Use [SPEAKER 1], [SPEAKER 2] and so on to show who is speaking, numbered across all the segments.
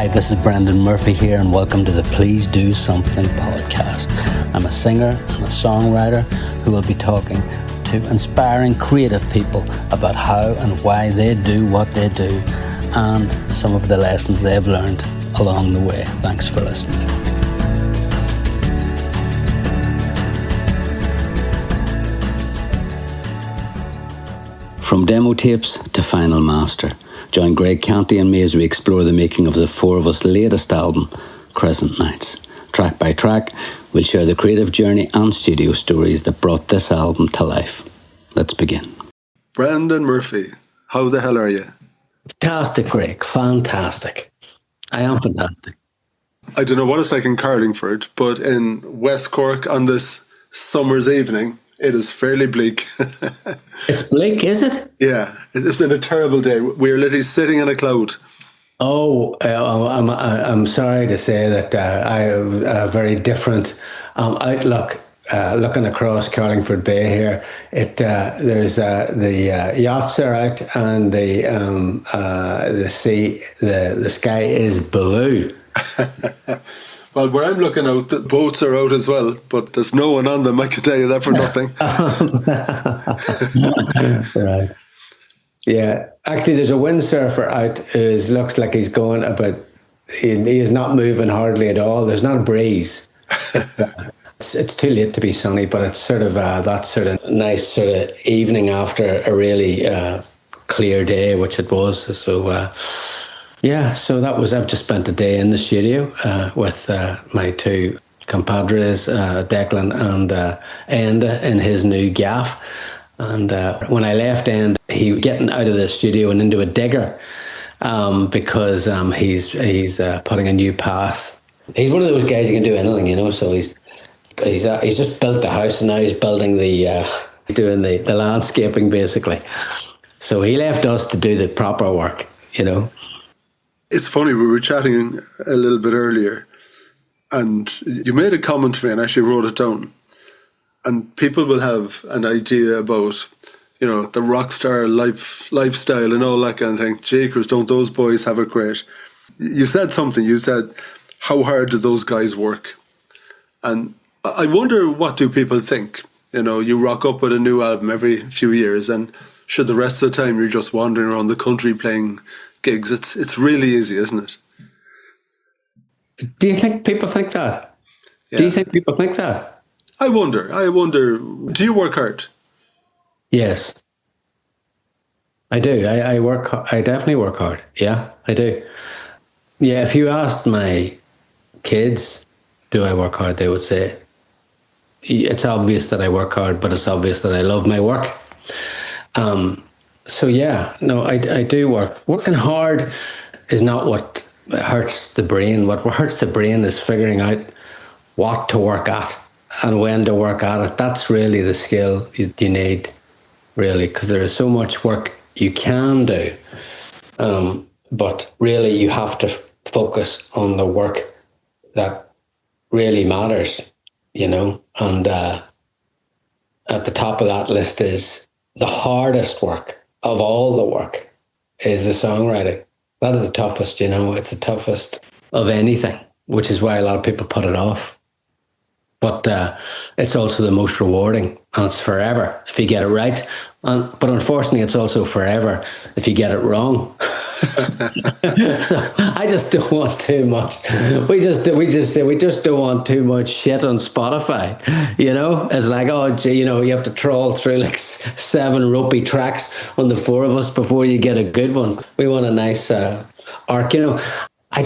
[SPEAKER 1] Hi, this is Brendan Murphy here, and welcome to the Please Do Something podcast. I'm a singer and a songwriter who will be talking to inspiring creative people about how and why they do what they do and some of the lessons they've learned along the way. Thanks for listening. From demo tapes to final master, join Greg Canty and me as we explore the making of the four of us' latest album, Crescent. Track by track, we'll share the creative journey and studio stories that brought this album to life. Let's begin.
[SPEAKER 2] Brendan Murphy, how the hell are you?
[SPEAKER 1] Fantastic, Greg. Fantastic. I am fantastic.
[SPEAKER 2] I don't know what it's like in Carlingford, but in West Cork on this summer's evening, it is fairly bleak.
[SPEAKER 1] It's bleak, is it?
[SPEAKER 2] Yeah, it's been a terrible day. We're literally sitting in a cloud.
[SPEAKER 1] Oh, I'm sorry to say that I have a very different outlook. Looking across Carlingford Bay here, there's the yachts are out and the sea, the sky is blue.
[SPEAKER 2] Well, where I'm looking out, the boats are out as well, but there's no one on them. I can tell you that for nothing.
[SPEAKER 1] Right. Yeah. Actually, there's a windsurfer out who looks like he's going about. He is not moving hardly at all. There's not a breeze. It's too late to be sunny, but it's sort of that sort of nice sort of evening after a really clear day, which it was. So. Yeah, so I've just spent a day in the studio with my two compadres, Declan and Enda, in his new gaff. And when I left Enda, he was getting out of the studio and into a digger because he's putting a new path. He's one of those guys who can do anything, you know, so he's just built the house and now he's building doing the landscaping, basically. So he left us to do the proper work, you know.
[SPEAKER 2] It's funny, we were chatting a little bit earlier and you made a comment to me and I actually wrote it down. And people will have an idea about, you know, the rock star lifestyle and all that kind of thing. Jakers, don't those boys have it great? You said something, you said, how hard do those guys work? And I wonder, what do people think? You know, you rock up with a new album every few years and sure, the rest of the time you're just wandering around the country playing gigs. It's really easy, isn't it?
[SPEAKER 1] Do you think people think that? Yeah. Do you think people think that?
[SPEAKER 2] I wonder. Do you work hard?
[SPEAKER 1] Yes, I do. I work. I definitely work hard. Yeah, I do. Yeah, if you asked my kids, do I work hard, they would say, it's obvious that I work hard, but it's obvious that I love my work. So yeah, no, I do work. Working hard is not what hurts the brain. What hurts the brain is figuring out what to work at and when to work at it. That's really the skill you need, really, because there is so much work you can do. But really you have to focus on the work that really matters, you know, and at the top of that list is the hardest work of all the work is the songwriting. That is the toughest, you know, it's the toughest of anything, which is why a lot of people put it off. But it's also the most rewarding and it's forever if you get it right. But unfortunately, it's also forever if you get it wrong. So I just don't want too much. We just don't want too much shit on Spotify. You know, it's like, oh, gee, you know, you have to trawl through like 7 ropey tracks on the 4 of us before you get a good one. We want a nice arc, you know. I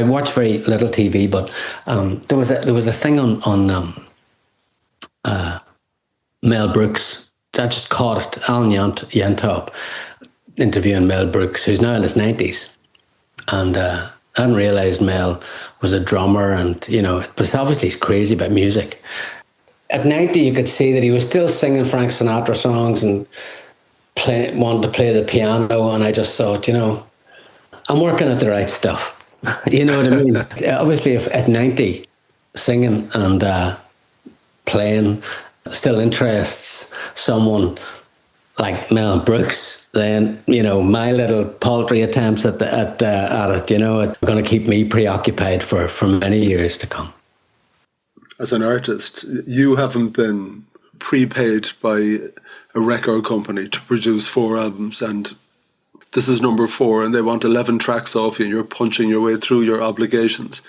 [SPEAKER 1] watch very little TV, but there was a thing on Mel Brooks. I just caught it. Alan Yantop interviewing Mel Brooks, who's now in his 90s, and I hadn't realised Mel was a drummer, and you know, but obviously he's crazy about music. At 90, you could see that he was still singing Frank Sinatra songs and wanted to play the piano, and I just thought, you know, I'm working at the right stuff. You know what I mean? Obviously, if at 90, singing and playing still interests someone like Mel Brooks, then my little paltry attempts at it, are going to keep me preoccupied for many years to come.
[SPEAKER 2] As an artist, you haven't been prepaid by a record company to produce 4 albums, and this is number 4, and they want 11 tracks off you, and you're punching your way through your obligations.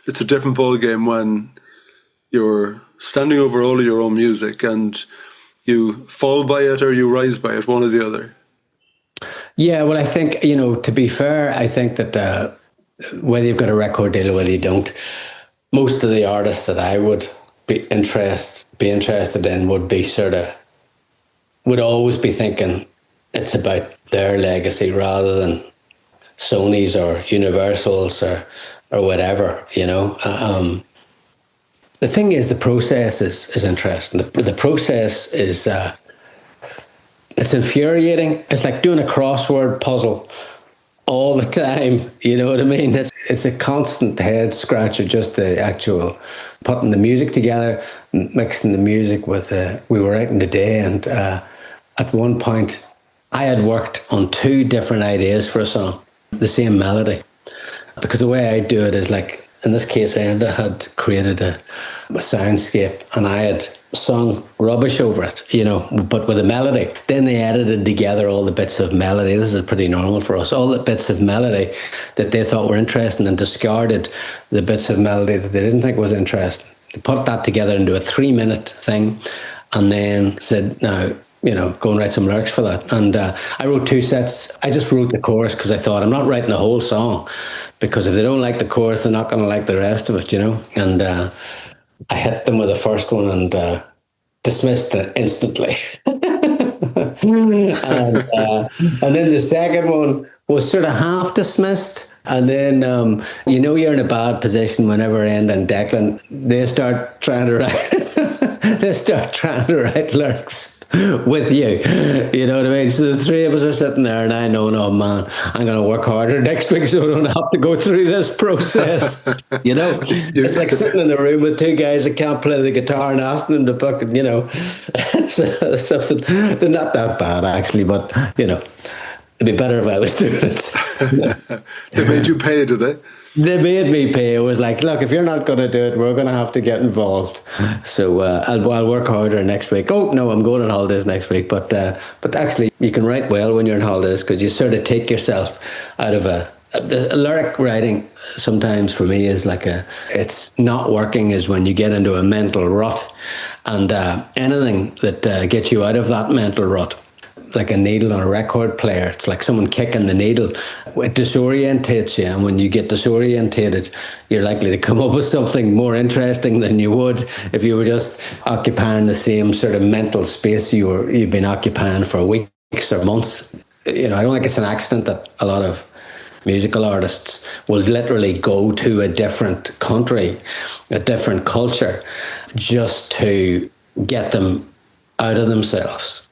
[SPEAKER 2] It's a different ballgame when you're standing over all of your own music and you fall by it or you rise by it, one or the other.
[SPEAKER 1] Yeah, well, I think, to be fair, I think that whether you've got a record deal or whether you don't, most of the artists that I would be interested in would always be thinking it's about their legacy rather than Sony's or Universal's or whatever, the thing is, the process is interesting. The process is it's infuriating. It's like doing a crossword puzzle all the time. You know what I mean? It's a constant head scratcher, just the actual putting the music together, mixing the music with we were writing today, and at one point I had worked on 2 different ideas for a song, the same melody, because the way I do it is like, in this case, Enda had created a soundscape and I had sung rubbish over it, but with a melody. Then they edited together all the bits of melody. This is pretty normal for us. All the bits of melody that they thought were interesting, and discarded the bits of melody that they didn't think was interesting. They put that together into a 3-minute thing and then said, now, go and write some lyrics for that. And I wrote 2 sets. I just wrote the chorus because I thought, I'm not writing the whole song, because if they don't like the chorus, they're not going to like the rest of it, And I hit them with the first one and dismissed it instantly. And then the second one was sort of half dismissed. And then, you're in a bad position whenever Enda and Declan, they start trying to write lyrics with you. You know what I mean? So the 3 of us are sitting there and I know, no, man, I'm going to work harder next week so I don't have to go through this process. It's like sitting in a room with 2 guys that can't play the guitar and asking them to book it, It's something, they're not that bad actually, but, it'd be better if I was doing it.
[SPEAKER 2] They made you pay, did they?
[SPEAKER 1] They made me pay. It was like, look, if you're not going to do it, we're going to have to get involved. So I'll work harder next week. Oh, no, I'm going on holidays next week. But actually, you can write well when you're on holidays because you sort of take yourself out of the lyric writing sometimes for me is like it's not working is when you get into a mental rut. And anything that gets you out of that mental rut, like a needle on a record player. It's like someone kicking the needle. It disorientates you, and when you get disorientated, you're likely to come up with something more interesting than you would if you were just occupying the same sort of mental space you've been occupying for weeks or months. I don't think it's an accident that a lot of musical artists will literally go to a different country, a different culture, just to get them out of themselves,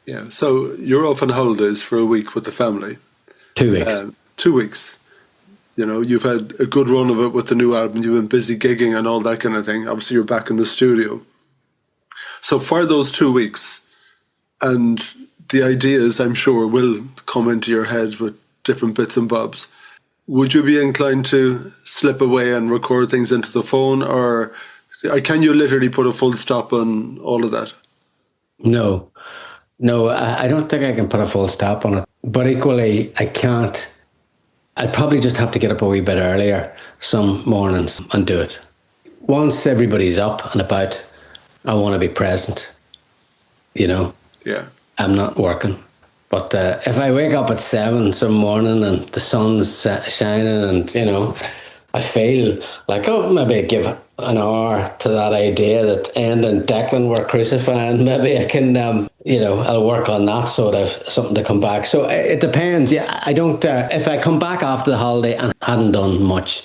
[SPEAKER 2] Yeah, so you're off on holidays for a week with the family.
[SPEAKER 1] 2 weeks.
[SPEAKER 2] 2 weeks. You've had a good run of it with the new album. You've been busy gigging and all that kind of thing. Obviously, you're back in the studio. So for those 2 weeks, and the ideas, I'm sure, will come into your head with different bits and bobs. Would you be inclined to slip away and record things into the phone, or can you literally put a full stop on all of that?
[SPEAKER 1] No, I don't think I can put a full stop on it. But equally, I can't. I'd probably just have to get up a wee bit earlier some mornings and do it. Once everybody's up and about, I want to be present,
[SPEAKER 2] Yeah.
[SPEAKER 1] I'm not working. But if I wake up at 7 some morning and the sun's shining and, I feel like, maybe I give an hour to that idea that Enda and Declan were crucifying. Maybe I can, I'll work on that sort of something to come back. So it depends. Yeah, I don't, if I come back after the holiday and hadn't done much,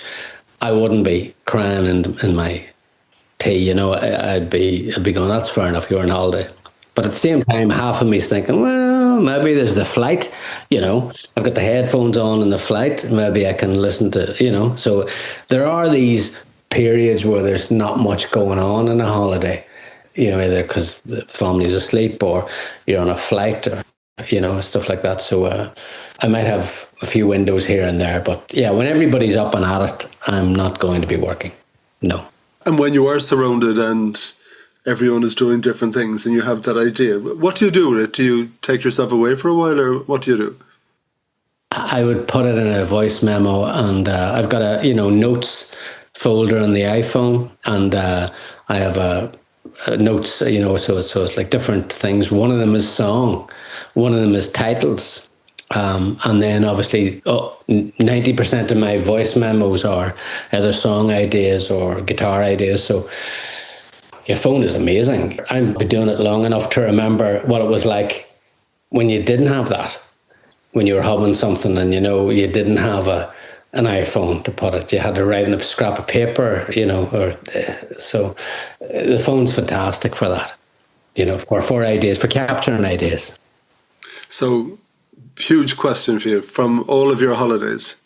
[SPEAKER 1] I wouldn't be crying in my tea, I'd be going, that's fair enough, you're on holiday. But at the same time, half of me is thinking, well, maybe there's the flight, I've got the headphones on in the flight. Maybe I can listen to, So there are these periods where there's not much going on in a holiday, either because the family's asleep or you're on a flight or stuff like that. So I might have a few windows here and there, but yeah, when everybody's up and at it, I'm not going to be working. No.
[SPEAKER 2] And when you are surrounded and everyone is doing different things and you have that idea, what do you do with it? Do you take yourself away for a while, or what do you do?
[SPEAKER 1] I would put it in a voice memo, and I've got a notes folder on the iPhone, and I have a notes, so it's like different things. One of them is song, one of them is titles, and then obviously 90% of my voice memos are either song ideas or guitar ideas. So your phone is amazing. I've been doing it long enough to remember what it was like when you didn't have that, when you were humming something and you didn't have an iPhone to put it. You had to write on a scrap of paper, so the phone's fantastic for that, for ideas, for capturing ideas.
[SPEAKER 2] So, huge question for you. From all of your holidays,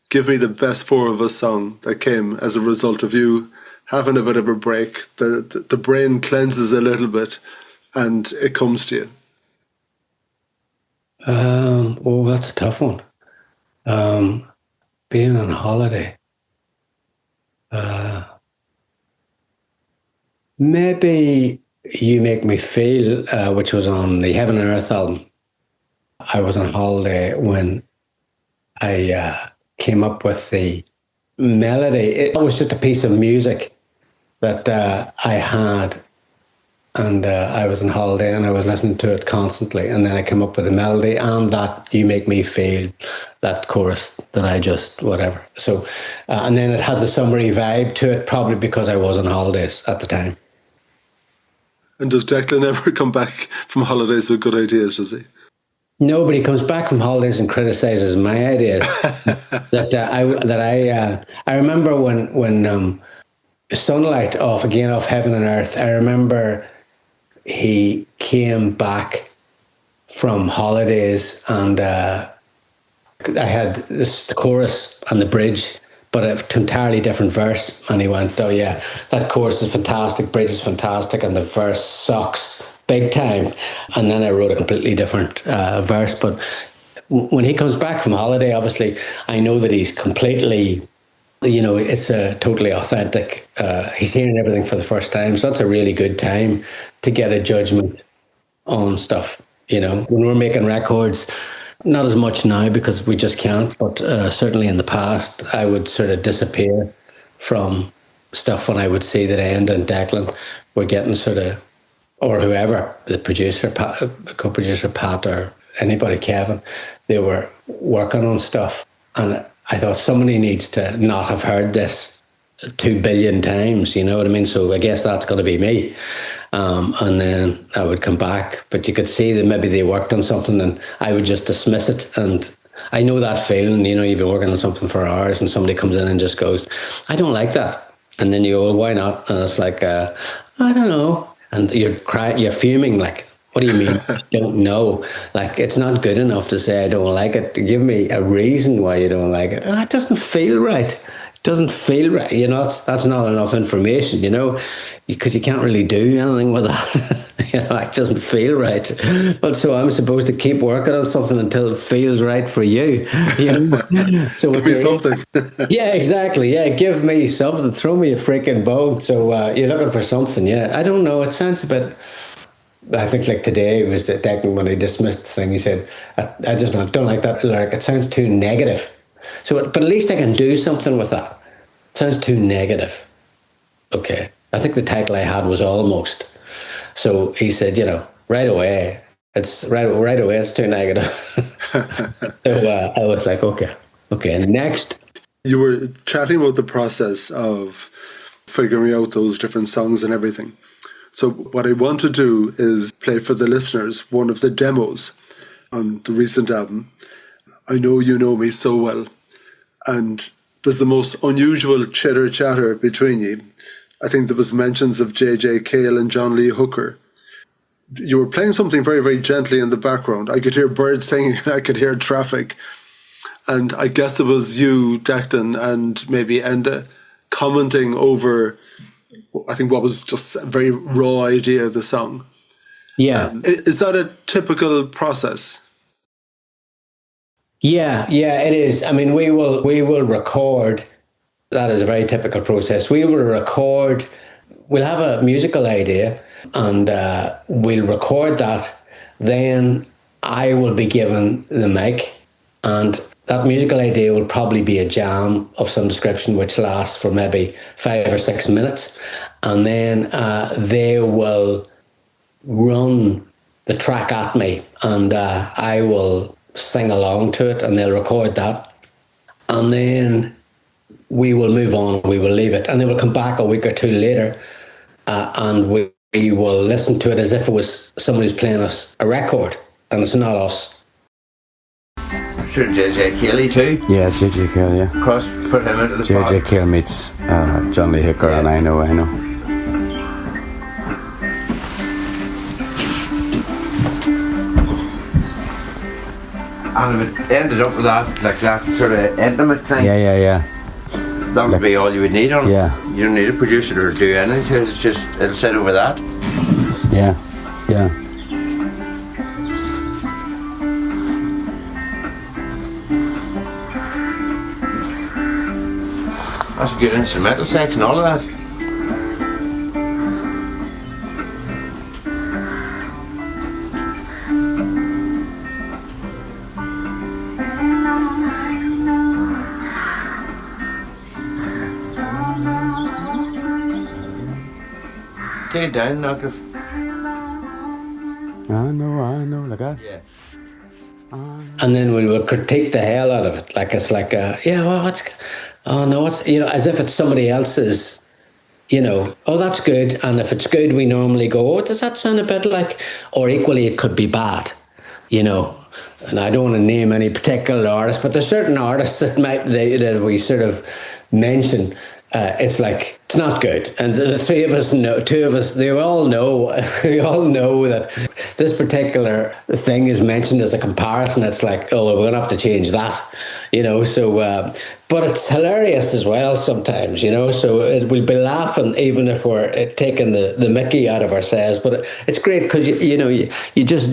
[SPEAKER 2] give me the best Four of Us song that came as a result of you having a bit of a break. The brain cleanses a little bit and it comes to you.
[SPEAKER 1] That's a tough one. Being on holiday. Maybe You Make Me Feel, which was on the Heaven and Earth album. I was on holiday when I came up with the melody. It was just a piece of music that I had, and I was on holiday and I was listening to it constantly, and then I came up with the melody and that You Make Me Feel, that chorus that I just whatever. So and then it has a summery vibe to it, probably because I was on holidays at the time.
[SPEAKER 2] And does Declan ever come back from holidays with good ideas, does he?
[SPEAKER 1] Nobody comes back from holidays and criticizes my ideas. I remember when Sunlight off Heaven and Earth. I remember he came back from holidays, and I had the chorus and the bridge, but an entirely different verse. And he went, "Oh yeah, that chorus is fantastic, bridge is fantastic, and the verse sucks big time." And then I wrote a completely different verse. But when he comes back from holiday, obviously, I know that he's completely, it's a totally authentic. He's hearing everything for the first time. So that's a really good time to get a judgment on stuff. When we're making records, not as much now because we just can't, but certainly in the past, I would sort of disappear from stuff when I would see that End and Declan were getting sort of, or whoever, the producer, co-producer Pat, or anybody, Kevin, they were working on stuff. And I thought somebody needs to not have heard this 2 billion times, you know what I mean? So I guess that's going to be me. And then I would come back, but you could see that maybe they worked on something and I would just dismiss it. And I know that feeling, you've been working on something for hours and somebody comes in and just goes, "I don't like that." And then you go, "Well, why not?" And it's like, "I don't know." And you're crying, you're fuming, like, "What do you mean you don't know? Like, it's not good enough to say I don't like it. Give me a reason why you don't like it." It doesn't feel right. It doesn't feel right. That's not enough information, because you can't really do anything with that. It doesn't feel right. But so I'm supposed to keep working on something until it feels right for you. So
[SPEAKER 2] give me something.
[SPEAKER 1] Yeah, exactly. Yeah, give me something. Throw me a freaking bone. So you're looking for something. Yeah, I don't know. It sounds a bit. I think like today was that Declan, when he dismissed the thing, he said, "I just don't like that lyric. It sounds too negative." So, but at least I can do something with that. It sounds too negative. Okay. I think the title I had was Almost. So he said, right away, it's too negative. So I was like, okay, next.
[SPEAKER 2] You were chatting about the process of figuring out those different songs and everything. So what I want to do is play for the listeners one of the demos on the recent album, I Know You Know Me So Well. And there's the most unusual chitter-chatter between you. I think there was mentions of J.J. Cale and John Lee Hooker. You were playing something very, very gently in the background. I could hear birds singing, I could hear traffic. And I guess it was you, Declan, and maybe Enda commenting over, I think, what was just a very raw idea of the song.
[SPEAKER 1] Yeah.
[SPEAKER 2] Is that a typical process?
[SPEAKER 1] Yeah, it is. I mean, we will record. That is a very typical process. We will record. We'll have a musical idea, and we'll record that. Then I will be given the mic, and that musical idea will probably be a jam of some description, which lasts for maybe 5 or 6 minutes, and then they will run the track at me, and I will sing along to it, and they'll record that, and then we will move on. We will leave it, and then we'll come back a week or two later, and we will listen to it as if it was somebody who's playing us a record, and it's not us.
[SPEAKER 3] I'm sure JJ Kelly too.
[SPEAKER 4] Yeah, JJ Kelly, yeah.
[SPEAKER 3] Put him into the spot.
[SPEAKER 4] JJ Kelly meets John Lee Hooker, and I know.
[SPEAKER 3] And if it ended up with that sort of intimate thing,
[SPEAKER 4] Yeah.
[SPEAKER 3] that would be all you would need on it.
[SPEAKER 4] Yeah.
[SPEAKER 3] You don't need a producer to do anything. It'll sit over that.
[SPEAKER 4] Yeah.
[SPEAKER 3] That's a good instrumental section, all of that. Take it down, knock it.
[SPEAKER 4] I know, like that.
[SPEAKER 3] Yeah.
[SPEAKER 1] And then we will critique the hell out of it. Like it's like, as if it's somebody else's, oh, that's good. And if it's good, we normally go, oh, does that sound a bit like, or equally, it could be bad, And I don't want to name any particular artist, but there's certain artists that we sort of mention. It's like, it's not good. And the three of us know, two of us, they all know, we all know that this particular thing is mentioned as a comparison. It's like, oh, well, we're going to have to change that, so, but it's hilarious as well sometimes, so we'll be laughing even if we're taking the mickey out of ourselves, but it's great because, you just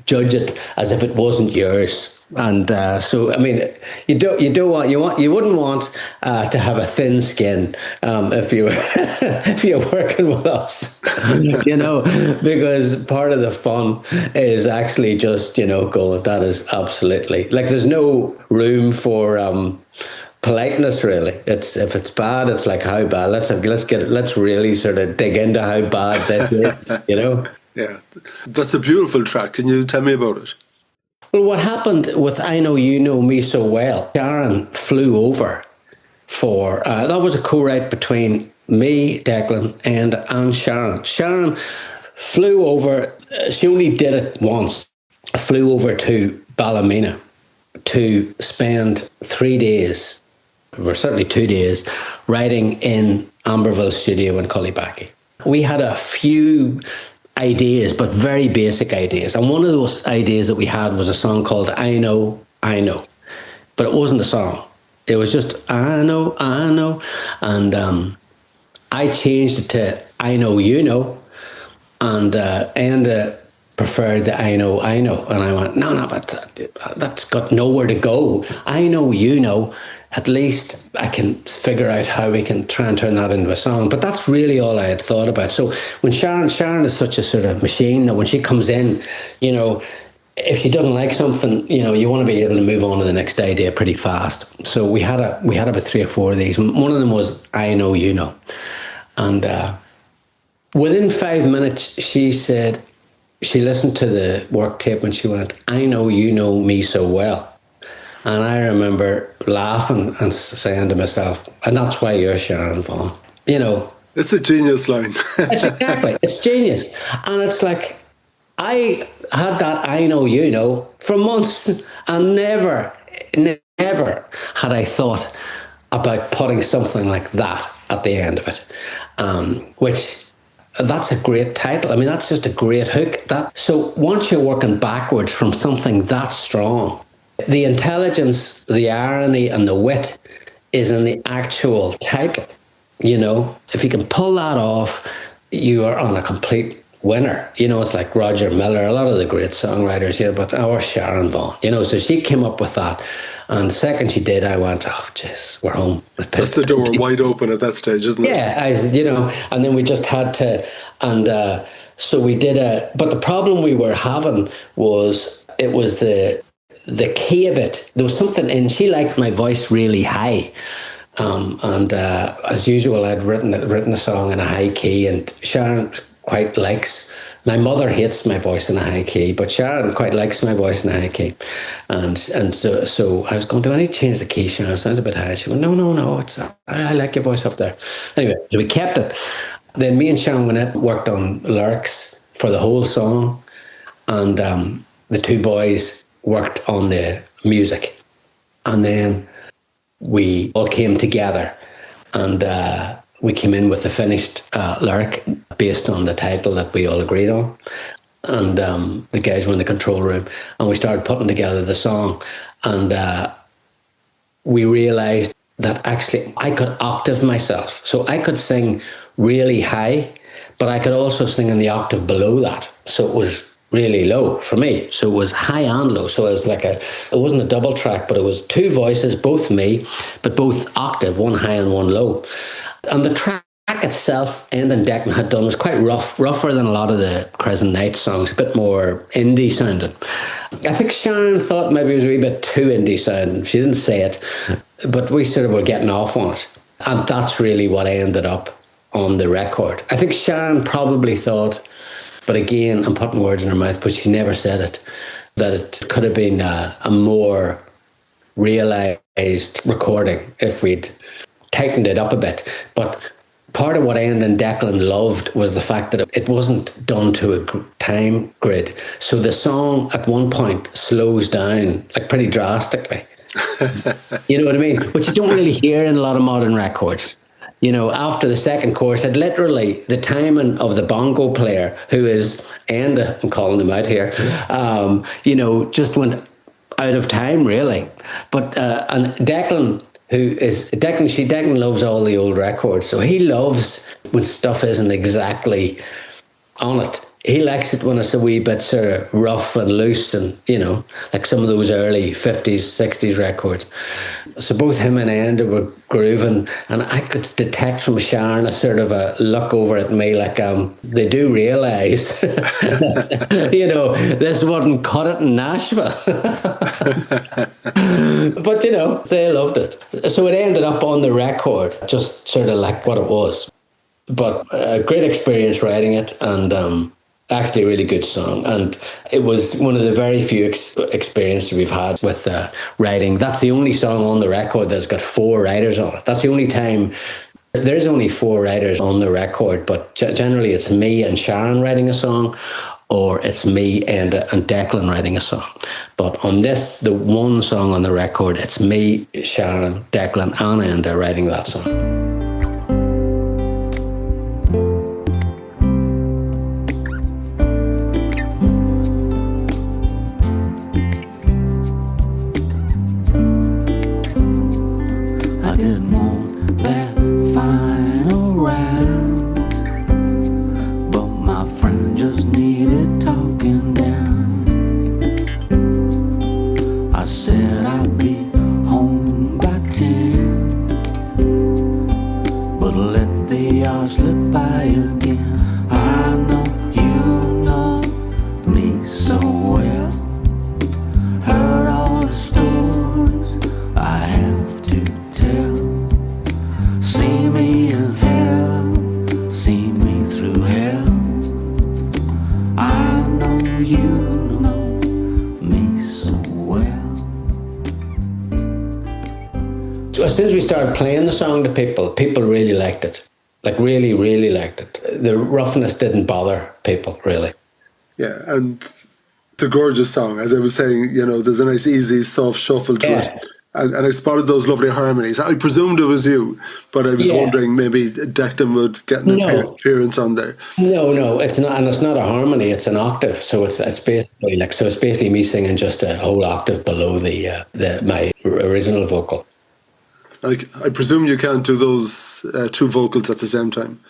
[SPEAKER 1] judge it as if it wasn't yours. And so, I mean, you wouldn't want to have a thin skin if you're working with us, because part of the fun is actually just going. That is absolutely like there's no room for politeness really. If it's bad, it's like how bad. Let's really sort of dig into how bad that is.
[SPEAKER 2] Yeah, that's a beautiful track. Can you tell me about it?
[SPEAKER 1] Well, what happened with I Know You Know Me So Well, Sharon flew over for, that was a co-write between me, Declan, and Sharon. Sharon flew over, she only did it once, flew over to Ballymena to spend 3 days, or certainly 2 days, writing in Amberville studio in Cullybackey. We had a few ideas, but very basic ideas. And one of those ideas that we had was a song called I Know, but it wasn't a song. It was just I know. And I changed it to I Know You Know, and Enda preferred the I know. And I went, no, but that's got nowhere to go. I Know You Know. At least I can figure out how we can try and turn that into a song. But that's really all I had thought about. So when Sharon is such a sort of machine that when she comes in, if she doesn't like something, you want to be able to move on to the next idea pretty fast. So we had about 3 or 4 of these. One of them was I Know You Know. And within 5 minutes, she said, she listened to the work tape and she went, I know you know me so well. And I remember laughing and saying to myself, and that's why you're Sharon Vaughan.
[SPEAKER 2] It's a genius line.
[SPEAKER 1] It's genius. And it's like, I had that I know you know for months and never had I thought about putting something like that at the end of it, which that's a great title. I mean, that's just a great hook. So once you're working backwards from something that strong, the intelligence, the irony and the wit is in the actual title. If you can pull that off, you are on a complete winner. You know, it's like Roger Miller, a lot of the great songwriters, but or Sharon Vaughan, so she came up with that. And the second she did, I went, oh, jeez, we're home.
[SPEAKER 2] That's the door wide open at that stage, isn't it?
[SPEAKER 1] Yeah, and then we just had to, and so we did but the problem we were having was, it was the key of it. There was something in, she liked my voice really high. And as usual, I'd written a song in a high key, and Sharon quite likes. My mother hates my voice in a high key, but Sharon quite likes my voice in a high key, and so I was going, do I need to change the key, Sharon? It sounds a bit high. She went, no, it's I like your voice up there. Anyway, we kept it. Then me and Sharon went out and worked on lyrics for the whole song, and the two boys worked on the music, and then we all came together, and we came in with the finished lyric based on the title that we all agreed on. And the guys were in the control room, and we started putting together the song. And we realised that actually I could octave myself. So I could sing really high, but I could also sing in the octave below that. So it was really low for me. So it was high and low. So it was it wasn't a double track, but it was two voices, both me, but both octave, one high and one low. And the track itself, Ending Declan had done, was quite rougher than a lot of the Crescent Night songs, a bit more indie sounding. I think Sharon thought maybe it was a wee bit too indie sounding. She didn't say it, but we sort of were getting off on it. And that's really what ended up on the record. I think Sharon probably thought, but again, I'm putting words in her mouth, but she never said it, that it could have been a more realised recording if we'd tightened it up a bit. But part of what Ian and Declan loved was the fact that it wasn't done to a time grid. So the song at one point slows down pretty drastically. You know what I mean? Which you don't really hear in a lot of modern records. After the second chorus, it literally, the timing of the bongo player, who is Enda, I'm calling him out here, just went out of time, really. But, and Declan, Declan loves all the old records, so he loves when stuff isn't exactly on it. He likes it when it's a wee bit sort of rough and loose, and like some of those early 50s, 60s records. So both him and Enda were grooving, and I could detect from Sharon a sort of a look over at me, like they do realise, this wouldn't cut it in Nashville. But they loved it. So it ended up on the record, just sort of like what it was. But a great experience writing it, and actually a really good song. And it was one of the very few experiences we've had with writing. That's the only song on the record that's got 4 writers on it. That's the only time. There's only 4 writers on the record, but generally it's me and Sharon writing a song, or it's me and Declan writing a song. But on this, the one song on the record, it's me, Sharon, Declan and Enda writing that song. As soon as we started playing the song to people really liked it. Really, really liked it. The roughness didn't bother people, really.
[SPEAKER 2] Yeah, and it's a gorgeous song. As I was saying, there's a nice, easy, soft shuffle to it. And I spotted those lovely harmonies. I presumed it was you, but I was wondering maybe Declan would get an appearance on there.
[SPEAKER 1] No, it's not, and it's not a harmony. It's an octave, so it's basically it's basically me singing just a whole octave below my original vocal.
[SPEAKER 2] I presume you can't do those 2 vocals at the same time.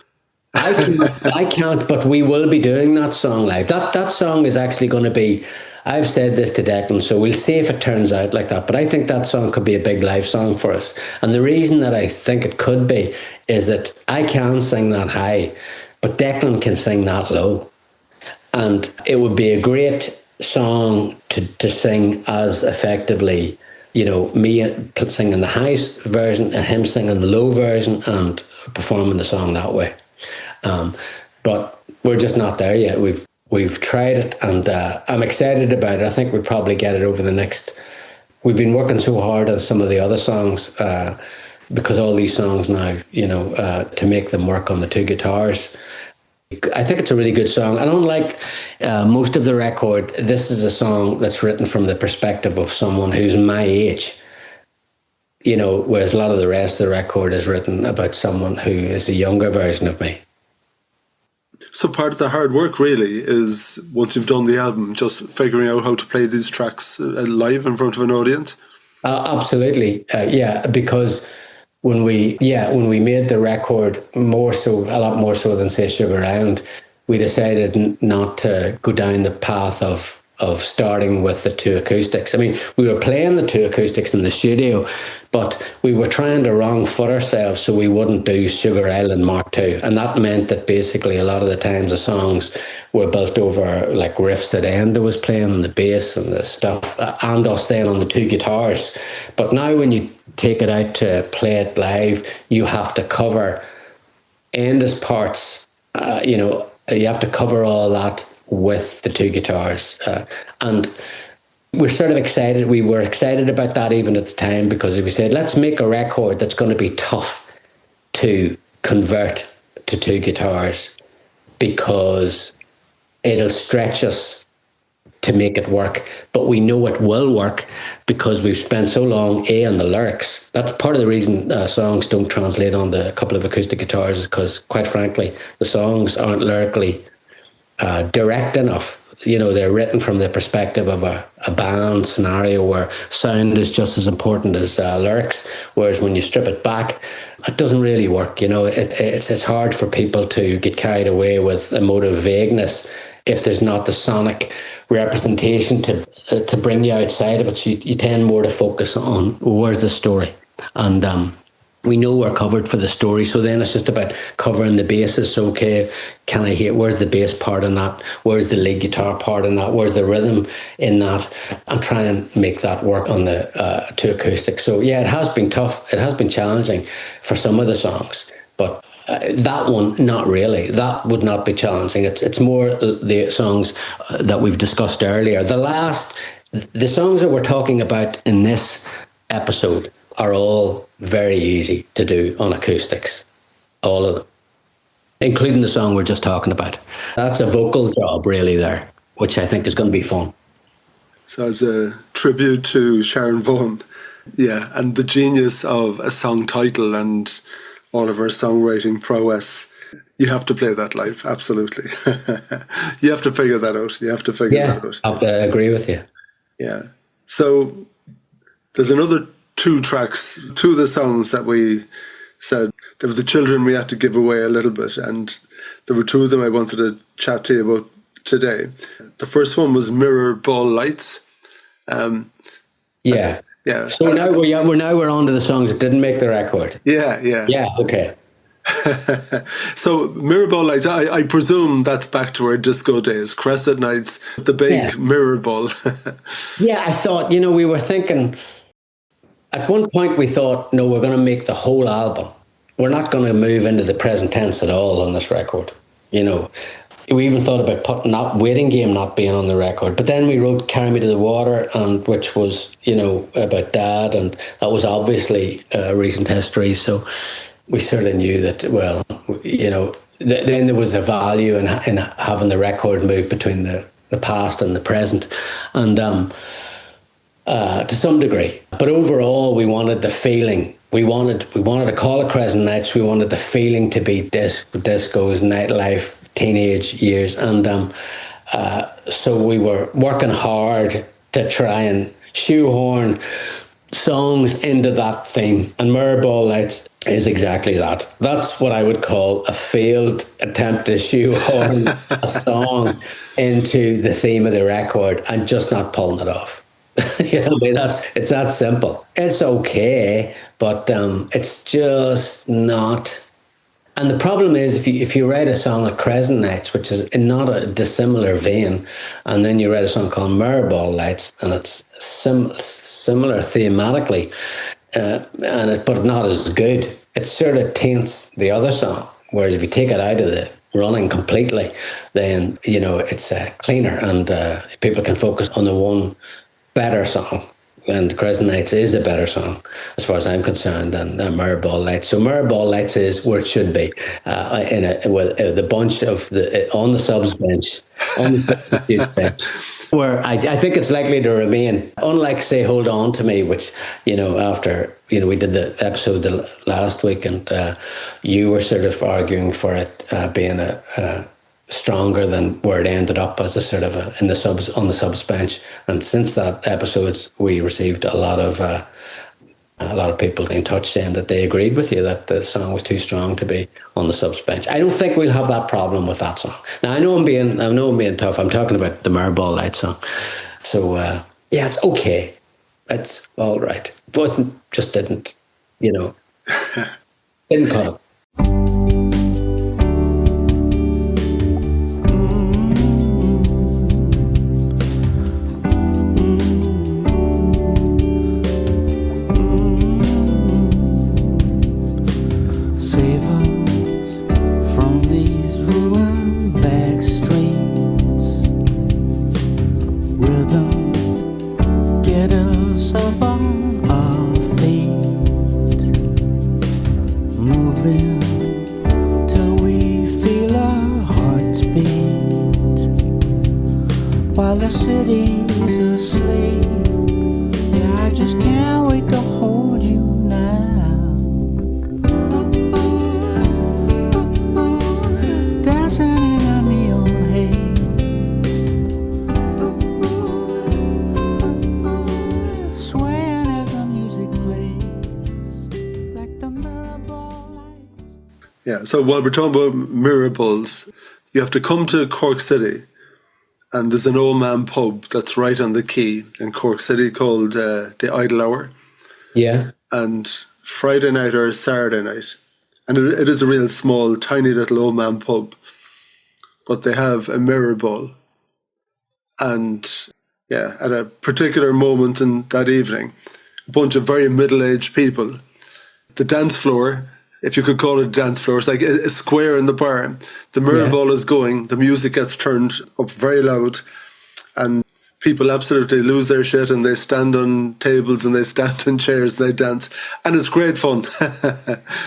[SPEAKER 1] I can't, but we will be doing that song live. That song is actually going to be. I've said this to Declan, so we'll see if it turns out like that. But I think that song could be a big live song for us. And the reason that I think it could be is that I can sing that high, but Declan can sing that low. And it would be a great song to sing as effectively, me singing the high version and him singing the low version and performing the song that way. But we're just not there yet. We've tried it, and I'm excited about it. I think we'll probably get it over the next. We've been working so hard on some of the other songs because all these songs now, to make them work on the two guitars. I think it's a really good song. I don't like most of the record. This is a song that's written from the perspective of someone who's my age. Whereas a lot of the rest of the record is written about someone who is a younger version of me.
[SPEAKER 2] So part of the hard work really is, once you've done the album, just figuring out how to play these tracks live in front of an audience?
[SPEAKER 1] Absolutely. Because when we made the record, a lot more so than, say, Sugar Island, we decided not to go down the path of starting with the two acoustics. I mean, we were playing the two acoustics in the studio, but we were trying to wrong foot ourselves so we wouldn't do Sugar Island Mark II. And that meant that basically a lot of the times the songs were built over like riffs that Enda was playing on the bass and the stuff, and us then on the two guitars. But now when you take it out to play it live, you have to cover Enda's parts, you have to cover all that with the two guitars, and we're sort of excited. We were excited about that even at the time, because we said, let's make a record that's going to be tough to convert to two guitars, because it'll stretch us to make it work. But we know it will work because we've spent so long on the lyrics. That's part of the reason songs don't translate onto a couple of acoustic guitars, is because, quite frankly, the songs aren't lyrically direct enough. They're written from the perspective of a band scenario where sound is just as important as lyrics, whereas when you strip it back, it doesn't really work. It's hard for people to get carried away with emotive vagueness if there's not the sonic representation to bring you outside of it. So you tend more to focus on, where's the story, and we know we're covered for the story, so then it's just about covering the bases. So, okay, can I hear, where's the bass part in that? Where's the lead guitar part in that? Where's the rhythm in that? And try and make that work on the two acoustics. So, yeah, it has been tough. It has been challenging for some of the songs, but that one, not really. That would not be challenging. It's more the songs that we've discussed earlier. The songs that we're talking about in this episode are all very easy to do on acoustics, all of them, including the song we're just talking about. That's a vocal job really there, which I think is going to be fun.
[SPEAKER 2] So as a tribute to Sharon Vaughan, and the genius of a song title and all of her songwriting prowess, you have to play that live, absolutely. You have to figure that out. That out.
[SPEAKER 1] I agree with you.
[SPEAKER 2] Yeah. So there's another two tracks, two of the songs that we said, there were the children we had to give away a little bit, and there were two of them I wanted to chat to you about today. The first one was Mirror Ball Lights.
[SPEAKER 1] Yeah. So now we're on to the songs that didn't make the record.
[SPEAKER 2] Yeah.
[SPEAKER 1] Okay.
[SPEAKER 2] So Mirror Ball Lights, I presume that's back to our disco days, Crescent nights, the big mirror ball.
[SPEAKER 1] I thought, we were thinking, at one point we thought, no, we're going to make the whole album. We're not going to move into the present tense at all on this record. We even thought about putting that Waiting Game not being on the record. But then we wrote Carry Me to the Water, and which was, about Dad, and that was obviously recent history. So we sort of knew that, then there was a value in having the record move between the past and the present. And to some degree. But overall, we wanted the feeling. We wanted to call it Crescent Nights. We wanted the feeling to be discos, nightlife, teenage years. And so we were working hard to try and shoehorn songs into that theme. And Mirror Ball Lights is exactly that. That's what I would call a failed attempt to shoehorn a song into the theme of the record and just not pulling it off. You know, I mean, it's that simple. It's okay, but it's just not. And the problem is, if you write a song like Crescent Nights, which is in not a dissimilar vein, and then you write a song called Mirrorball Lights, and it's similar thematically, but not as good, it sort of taints the other song. Whereas if you take it out of the running completely, then it's cleaner, and people can focus on the one better song. And Crescent Nights is a better song, as far as I'm concerned, than Mirrorball Lights. So Mirrorball Lights is where it should be, with the bunch of on the subs bench, on the substitute bench, where I think it's likely to remain. Unlike, say, Hold On to Me, which after we did the episode last week, and you were sort of arguing for it being a stronger than where it ended up as a sort of in the subs, on the subs bench. And since that episode, we received a lot of people in touch saying that they agreed with you that the song was too strong to be on the subs bench. I don't think we'll have that problem with that song. Now I know I'm being tough. I'm talking about the Mirrorball Light song. So yeah, it's okay. It's all right. It wasn't, just didn't didn't cut it.
[SPEAKER 5] While the city's asleep, yeah, I just can't wait to hold you now. Dancing in a neon haze, swaying as the music plays, like the mirrorball lights.
[SPEAKER 2] Yeah, so while we're talking about mirrorballs, you have to come to Cork City. And there's an old man pub that's right on the quay in Cork City called the Idle Hour.
[SPEAKER 1] Yeah.
[SPEAKER 2] And Friday night or Saturday night. And it is a real small, tiny little old man pub. But they have a mirror ball. And yeah, at a particular moment in that evening, a bunch of very middle-aged people. The dance floor, if you could call it a dance floor, it's like a square in the bar. The mirror ball is going, the music gets turned up very loud, and people absolutely lose their shit, and they stand on tables and they stand on chairs and they dance, and it's great fun.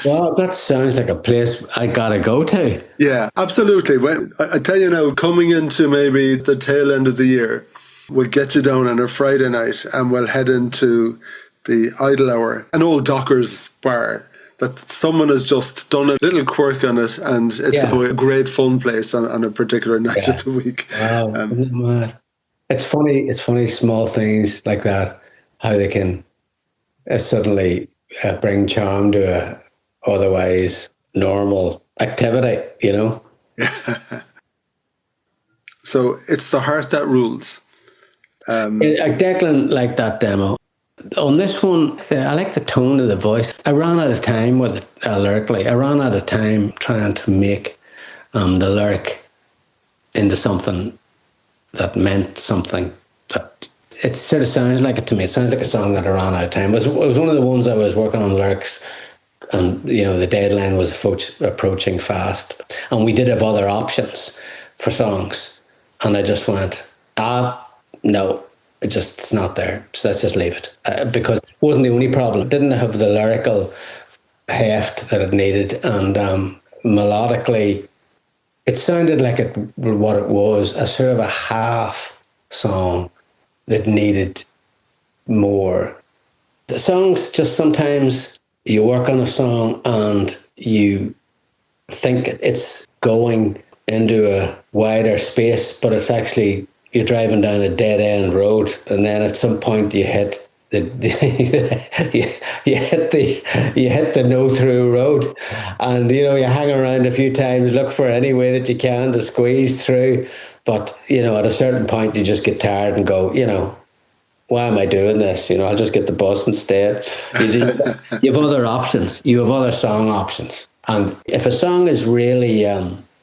[SPEAKER 1] Well, that sounds like a place I gotta go to.
[SPEAKER 2] Yeah, absolutely. Well, I tell you now, coming into maybe the tail end of the year, we'll get you down on a Friday night and we'll head into the Idle Hour, an old Dockers bar that someone has just done a little quirk on it, and it's a great fun place on a particular night of the week.
[SPEAKER 1] Wow. It's funny small things like that, how they can suddenly bring charm to a otherwise normal activity,
[SPEAKER 2] So it's the heart that rules.
[SPEAKER 1] Declan liked that demo. On this one, I like the tone of the voice. I ran out of time with it lyrically. I ran out of time trying to make the lyric into something that meant something. That it sort of sounds like it to me. It sounds like a song that I ran out of time. It was one of the ones I was working on lyrics, and the deadline was approaching fast. And we did have other options for songs, and I just went, no. It's not there. So let's just leave it. Because it wasn't the only problem. It didn't have the lyrical heft that it needed. And melodically, it sounded like what it was, a sort of a half song that needed more. The songs, just sometimes you work on a song and you think it's going into a wider space, but it's actually... you're driving down a dead-end road, and then at some point you hit you hit the no through road, and you hang around a few times, look for any way that you can to squeeze through, but at a certain point you just get tired and go, why am I doing this? I'll just get the bus instead. You have other options. You have other song options, and if a song is really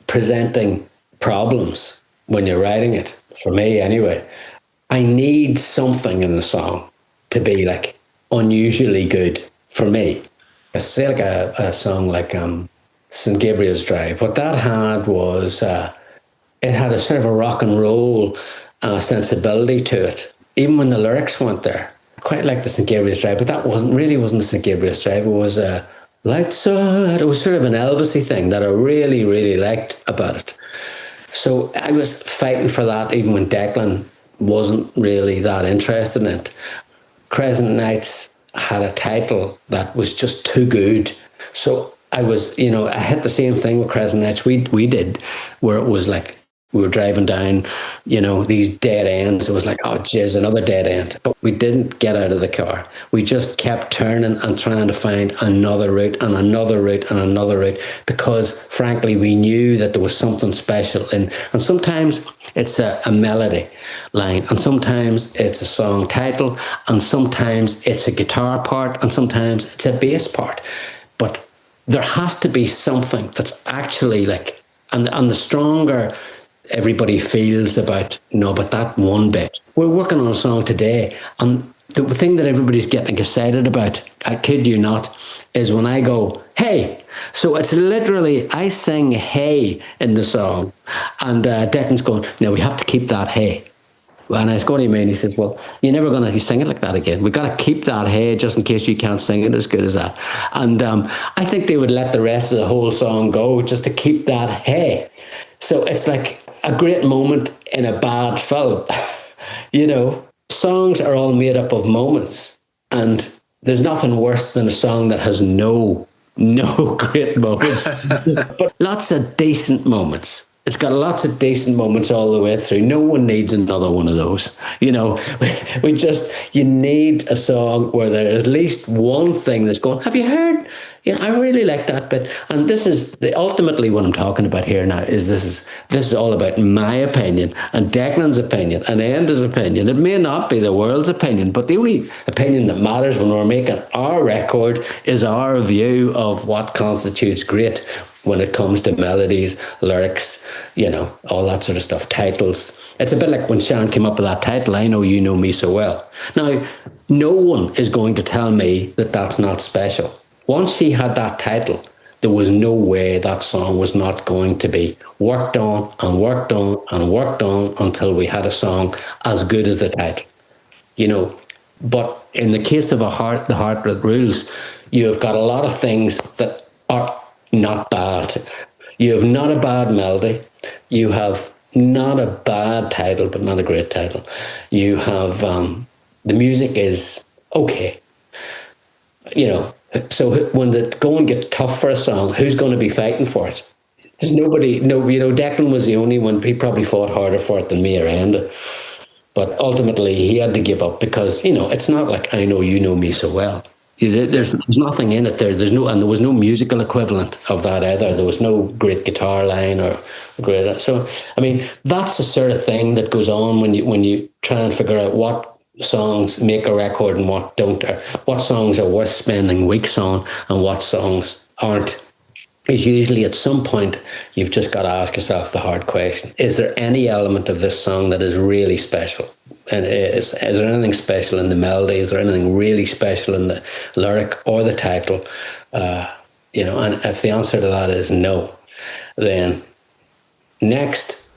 [SPEAKER 1] presenting problems when you're writing it, for me anyway, I need something in the song to be like unusually good for me. I say like a song like St. Gabriel's Drive. What that had was it had a sort of a rock and roll sensibility to it, even when the lyrics weren't there. Quite like the St. Gabriel's Drive, but that wasn't the St. Gabriel's Drive. It was Lights Out. It was sort of an Elvis-y thing that I really, really liked about it. So I was fighting for that even when Declan wasn't really that interested in it. Crescent Nights had a title that was just too good. So I hit the same thing with Crescent Nights we did, where it was like we were driving down, these dead ends. It was like, oh, geez, another dead end. But we didn't get out of the car. We just kept turning and trying to find another route and another route and another route, because, frankly, we knew that there was something special in. And sometimes it's a melody line, and sometimes it's a song title, and sometimes it's a guitar part, and sometimes it's a bass part. But there has to be something that's actually like, and the stronger everybody feels about, but that one bit. We're working on a song today, and the thing that everybody's getting excited about, I kid you not, is when I go, hey. So it's literally, I sing hey in the song, and Declan's going, no, we have to keep that hey. And I was going, what do you mean? He says, well, you're never going to sing it like that again. We've got to keep that hey just in case you can't sing it as good as that. And I think they would let the rest of the whole song go just to keep that hey. So it's like a great moment in a bad film. Songs are all made up of moments, and there's nothing worse than a song that has no great moments, but lots of decent moments. It's got lots of decent moments all the way through. No one needs another one of those. You need a song where there's at least one thing that's going, have you heard? I really like that bit. And this is ultimately what I'm talking about here now, is this is all about my opinion and Declan's opinion and Enda's opinion. It may not be the world's opinion, but the only opinion that matters when we're making our record is our view of what constitutes great when it comes to melodies, lyrics, all that sort of stuff, titles. It's a bit like when Sharon came up with that title, I Know You Know Me So Well. Now, no one is going to tell me that that's not special. Once she had that title, there was no way that song was not going to be worked on and worked on and worked on until we had a song as good as the title. But in the case of The Heart That Rules, you've got a lot of things that are not bad. You have not a bad melody. You have not a bad title, but not a great title. You have the music is okay. So when the going gets tough for a song, who's going to be fighting for it? There's nobody. No, Declan was the only one. He probably fought harder for it than me or Enda. But ultimately, he had to give up because it's not like I Know You Know Me So Well. There's nothing in it there. And there was no musical equivalent of that either. There was no great guitar line or great. So I mean, that's the sort of thing that goes on when you try and figure out what songs make a record and what don't, or what songs are worth spending weeks on and what songs aren't. Is usually at some point you've just got to ask yourself the hard question: is there any element of this song that is really special? And is there anything special in the melody? Is there anything really special in the lyric or the title? And if the answer to that is no, then next.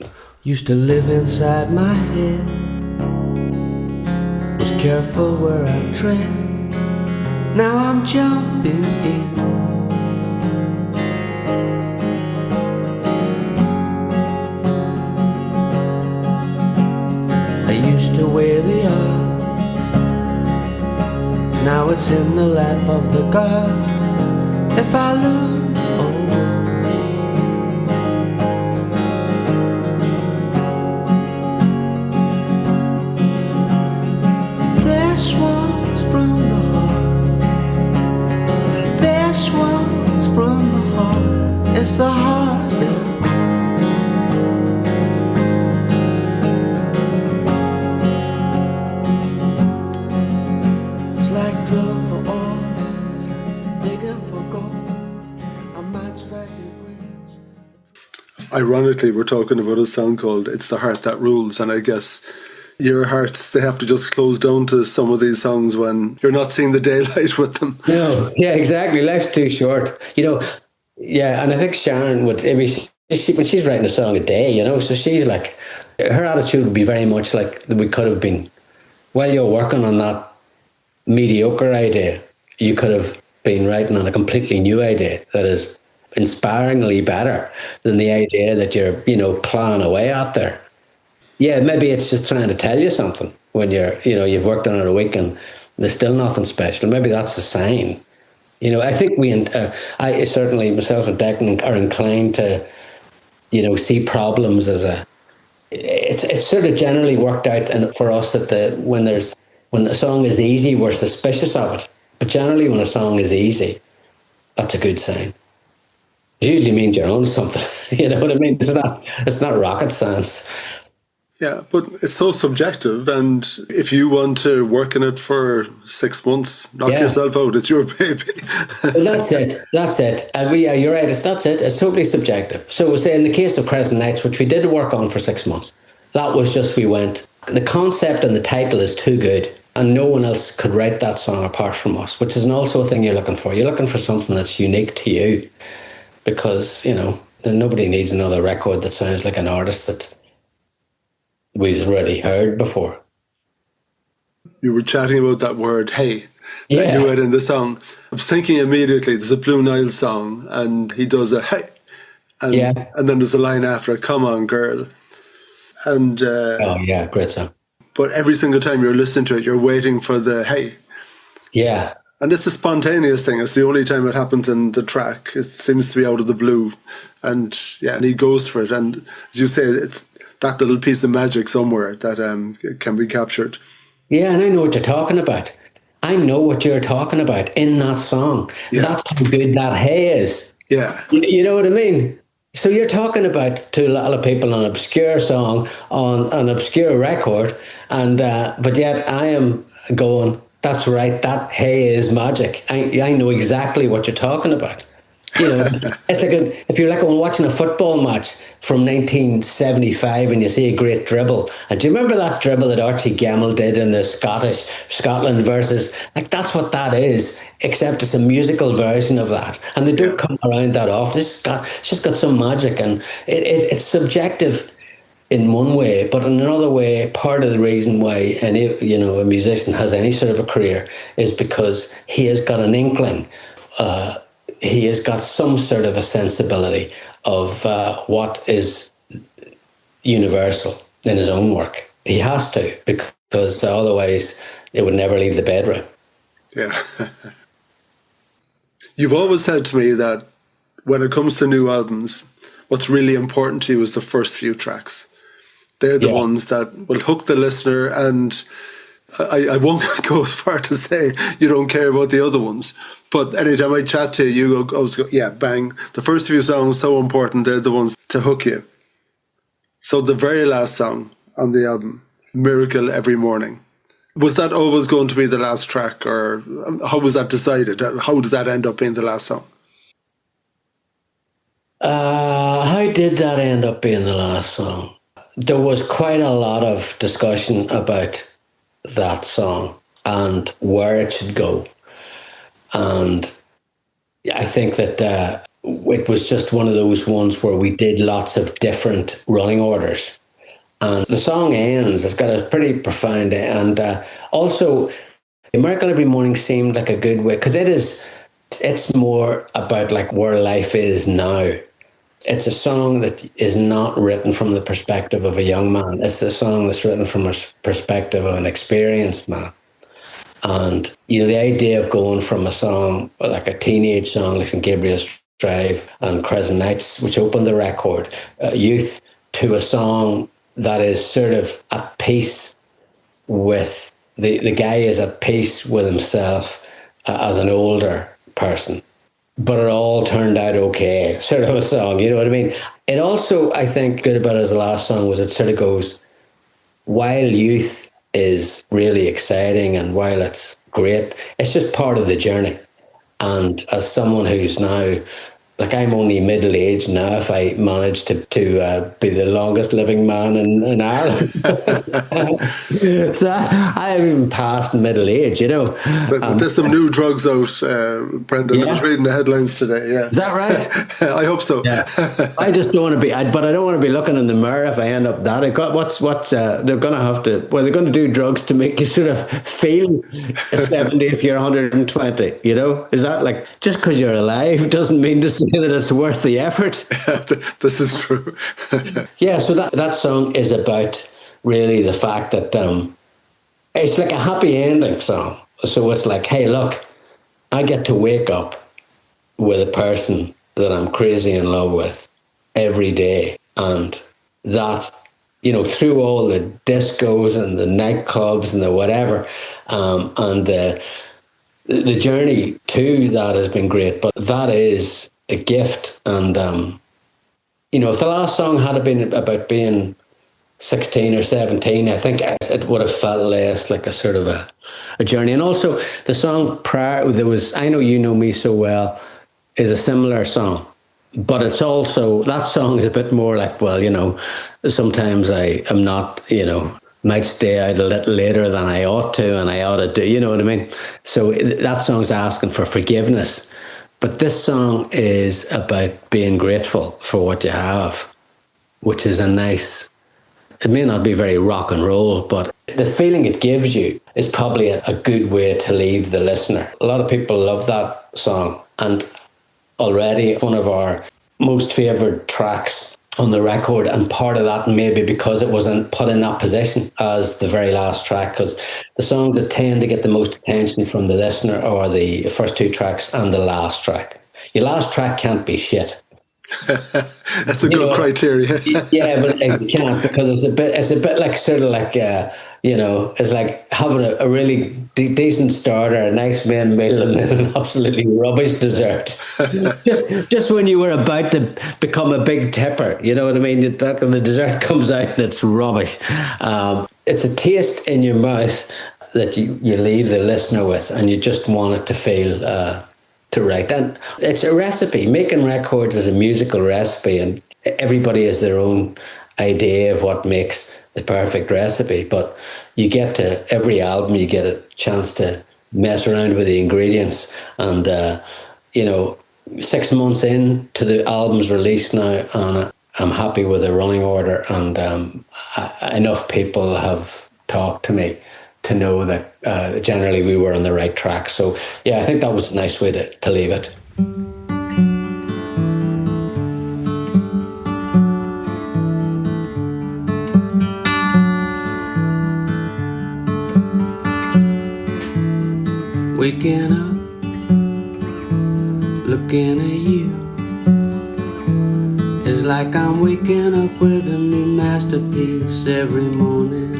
[SPEAKER 5] Used to live inside my head, was careful where I tread. Now I'm jumping in. I used to wear the art, now it's in the lap of the god. If I lose, oh, this one's
[SPEAKER 2] ironically, we're talking about a song called It's the Heart That Rules. And I guess your hearts, they have to just close down to some of these songs when you're not seeing the daylight with them.
[SPEAKER 1] No, yeah, exactly. Life's too short, Yeah, and I think Sharon would. I mean, when she's writing a song a day, so she's like, her attitude would be very much like we could have been. While you're working on that mediocre idea, you could have been writing on a completely new idea that is inspiringly better than the idea that you're, plowing away out there. Yeah, maybe it's just trying to tell you something when you've worked on it a week and there's still nothing special. Maybe that's a sign. I think I certainly, myself and Declan, are inclined to, see problems as it's sort of generally worked out, and for us that when a song is easy, we're suspicious of it. But generally, when a song is easy, that's a good sign. It usually means you're on something. You know what I mean? It's not rocket science.
[SPEAKER 2] Yeah, but it's so subjective, and if you want to work in it for 6 months, knock yourself out. It's your baby.
[SPEAKER 1] Well, that's it. And you're right. That's it. It's totally subjective. So say in the case of Crescent Nights, which we did work on for 6 months, that was just the concept and the title is too good, and no one else could write that song apart from us, which is also a thing you're looking for. You're looking for something that's unique to you, because then nobody needs another record that sounds like an artist that we've already heard before.
[SPEAKER 2] You were chatting about that word, hey, that you had in the song. I was thinking immediately, there's a Blue Nile song, and he does a hey, and then there's a line after it, come on, girl. And
[SPEAKER 1] great song.
[SPEAKER 2] But every single time you're listening to it, you're waiting for the hey.
[SPEAKER 1] Yeah.
[SPEAKER 2] And it's a spontaneous thing. It's the only time it happens in the track. It seems to be out of the blue. And he goes for it. And as you say, it's that little piece of magic somewhere that can be captured.
[SPEAKER 1] Yeah, and I know what you're talking about. I know what you're talking about in that song. Yeah. That's how good that hey is.
[SPEAKER 2] Yeah.
[SPEAKER 1] You know what I mean? So you're talking about, to a lot of people, an obscure song on an obscure record, and but yet I am going, that's right, that hey is magic. I know exactly what you're talking about. It's like if you're watching a football match from 1975 and you see a great dribble. And do you remember that dribble that Archie Gemmill did in the Scotland versus? That's what that is, except it's a musical version of that. And they don't come around that often. It's just got some magic, and it's subjective in one way, but in another way, part of the reason why a musician has any sort of a career is because he has got an inkling. He has got some sort of a sensibility of what is universal in his own work. He has to, because otherwise it would never leave the bedroom.
[SPEAKER 2] Yeah. You've always said to me that when it comes to new albums, what's really important to you is the first few tracks. They're the ones that will hook the listener, and I won't go as far to say you don't care about the other ones. But anytime I chat to you, you go, yeah, bang. The first few songs, so important, they're the ones to hook you. So the very last song on the album, Miracle Every Morning, was that always going to be the last track, or how was that decided? How did that end up being the last song?
[SPEAKER 1] How did that end up being the last song? There was quite a lot of discussion about that song and where it should go. And I think that it was just one of those ones where we did lots of different running orders. And the song ends, it's got a pretty profound end. And also, Miracle Every Morning seemed like a good way, because it's more about where life is now. It's a song that is not written from the perspective of a young man. It's a song that's written from a perspective of an experienced man. And, the idea of going from a song, like a teenage song like St. Gabriel's Drive and Crescent Nights, which opened the record, Youth, to a song that is sort of at peace with, the guy is at peace with himself as an older person. But it all turned out okay, sort of a song, you know what I mean? It also, I think, good about it as the last song was it sort of goes, while youth is really exciting and while it's great, it's just part of the journey. And as someone who's now Like, I'm only middle-aged now if I manage to be the longest living man in Ireland. So I haven't even passed middle age, you know.
[SPEAKER 2] But there's some new drugs out, Brendan. I was
[SPEAKER 1] Yeah.
[SPEAKER 2] reading the headlines today. Yeah,
[SPEAKER 1] Is that right?
[SPEAKER 2] I hope so.
[SPEAKER 1] Yeah, I just don't want to be. But I don't want to be looking in the mirror if I end up that. I got what they're going to have to. Well, they're going to do drugs to make you sort of feel 70 if you're 120. You know, is that like just because you're alive doesn't mean to say that it's worth the effort?
[SPEAKER 2] This is true.
[SPEAKER 1] Yeah. So that song is about really the fact that it's like a happy ending song. So it's like, hey, look, I get to wake up with a person that I'm crazy in love with every day. And that, you know, through all the discos and the nightclubs and the whatever, and the journey to that has been great. But that is a gift. And, you know, if the last song had been about being 16 or 17, I think it would have felt less like a sort of a journey. And also the song prior, there was I Know You Know Me So Well, is a similar song, but it's also, that song is a bit more like, well, you know, sometimes I am not, you know, might stay out a little later than I ought to, and I ought to do, you know what I mean? So that song's asking for forgiveness. But this song is about being grateful for what you have, which is a nice, it may not be very rock and roll, but the feeling it gives you is probably a good way to leave the listener. A lot of people love that song, and already one of our most favoured tracks on the record, and part of that maybe because it wasn't put in that position as the very last track, because the songs that tend to get the most attention from the listener are the first two tracks and the last track. Your last track can't be shit.
[SPEAKER 2] That's a good criteria.
[SPEAKER 1] Yeah, but it can't, because it's a bit like sort of like you know, it's like having a really decent starter, a nice main meal, and then an absolutely rubbish dessert. just when you were about to become a big tipper, you know what I mean? The dessert comes out and it's rubbish. It's a taste in your mouth that you leave the listener with, and you just want it to feel to write. And it's a recipe. Making records is a musical recipe, and everybody has their own idea of what makes the perfect recipe. But you get to every album, you get a chance to mess around with the ingredients. And, you know, 6 months into the album's release now, and I'm happy with the running order. And enough people have talked to me to know that generally we were on the right track. So, yeah, I think that was a nice way to leave it.
[SPEAKER 5] Waking up, looking at you, it's like I'm waking up with a new masterpiece every morning.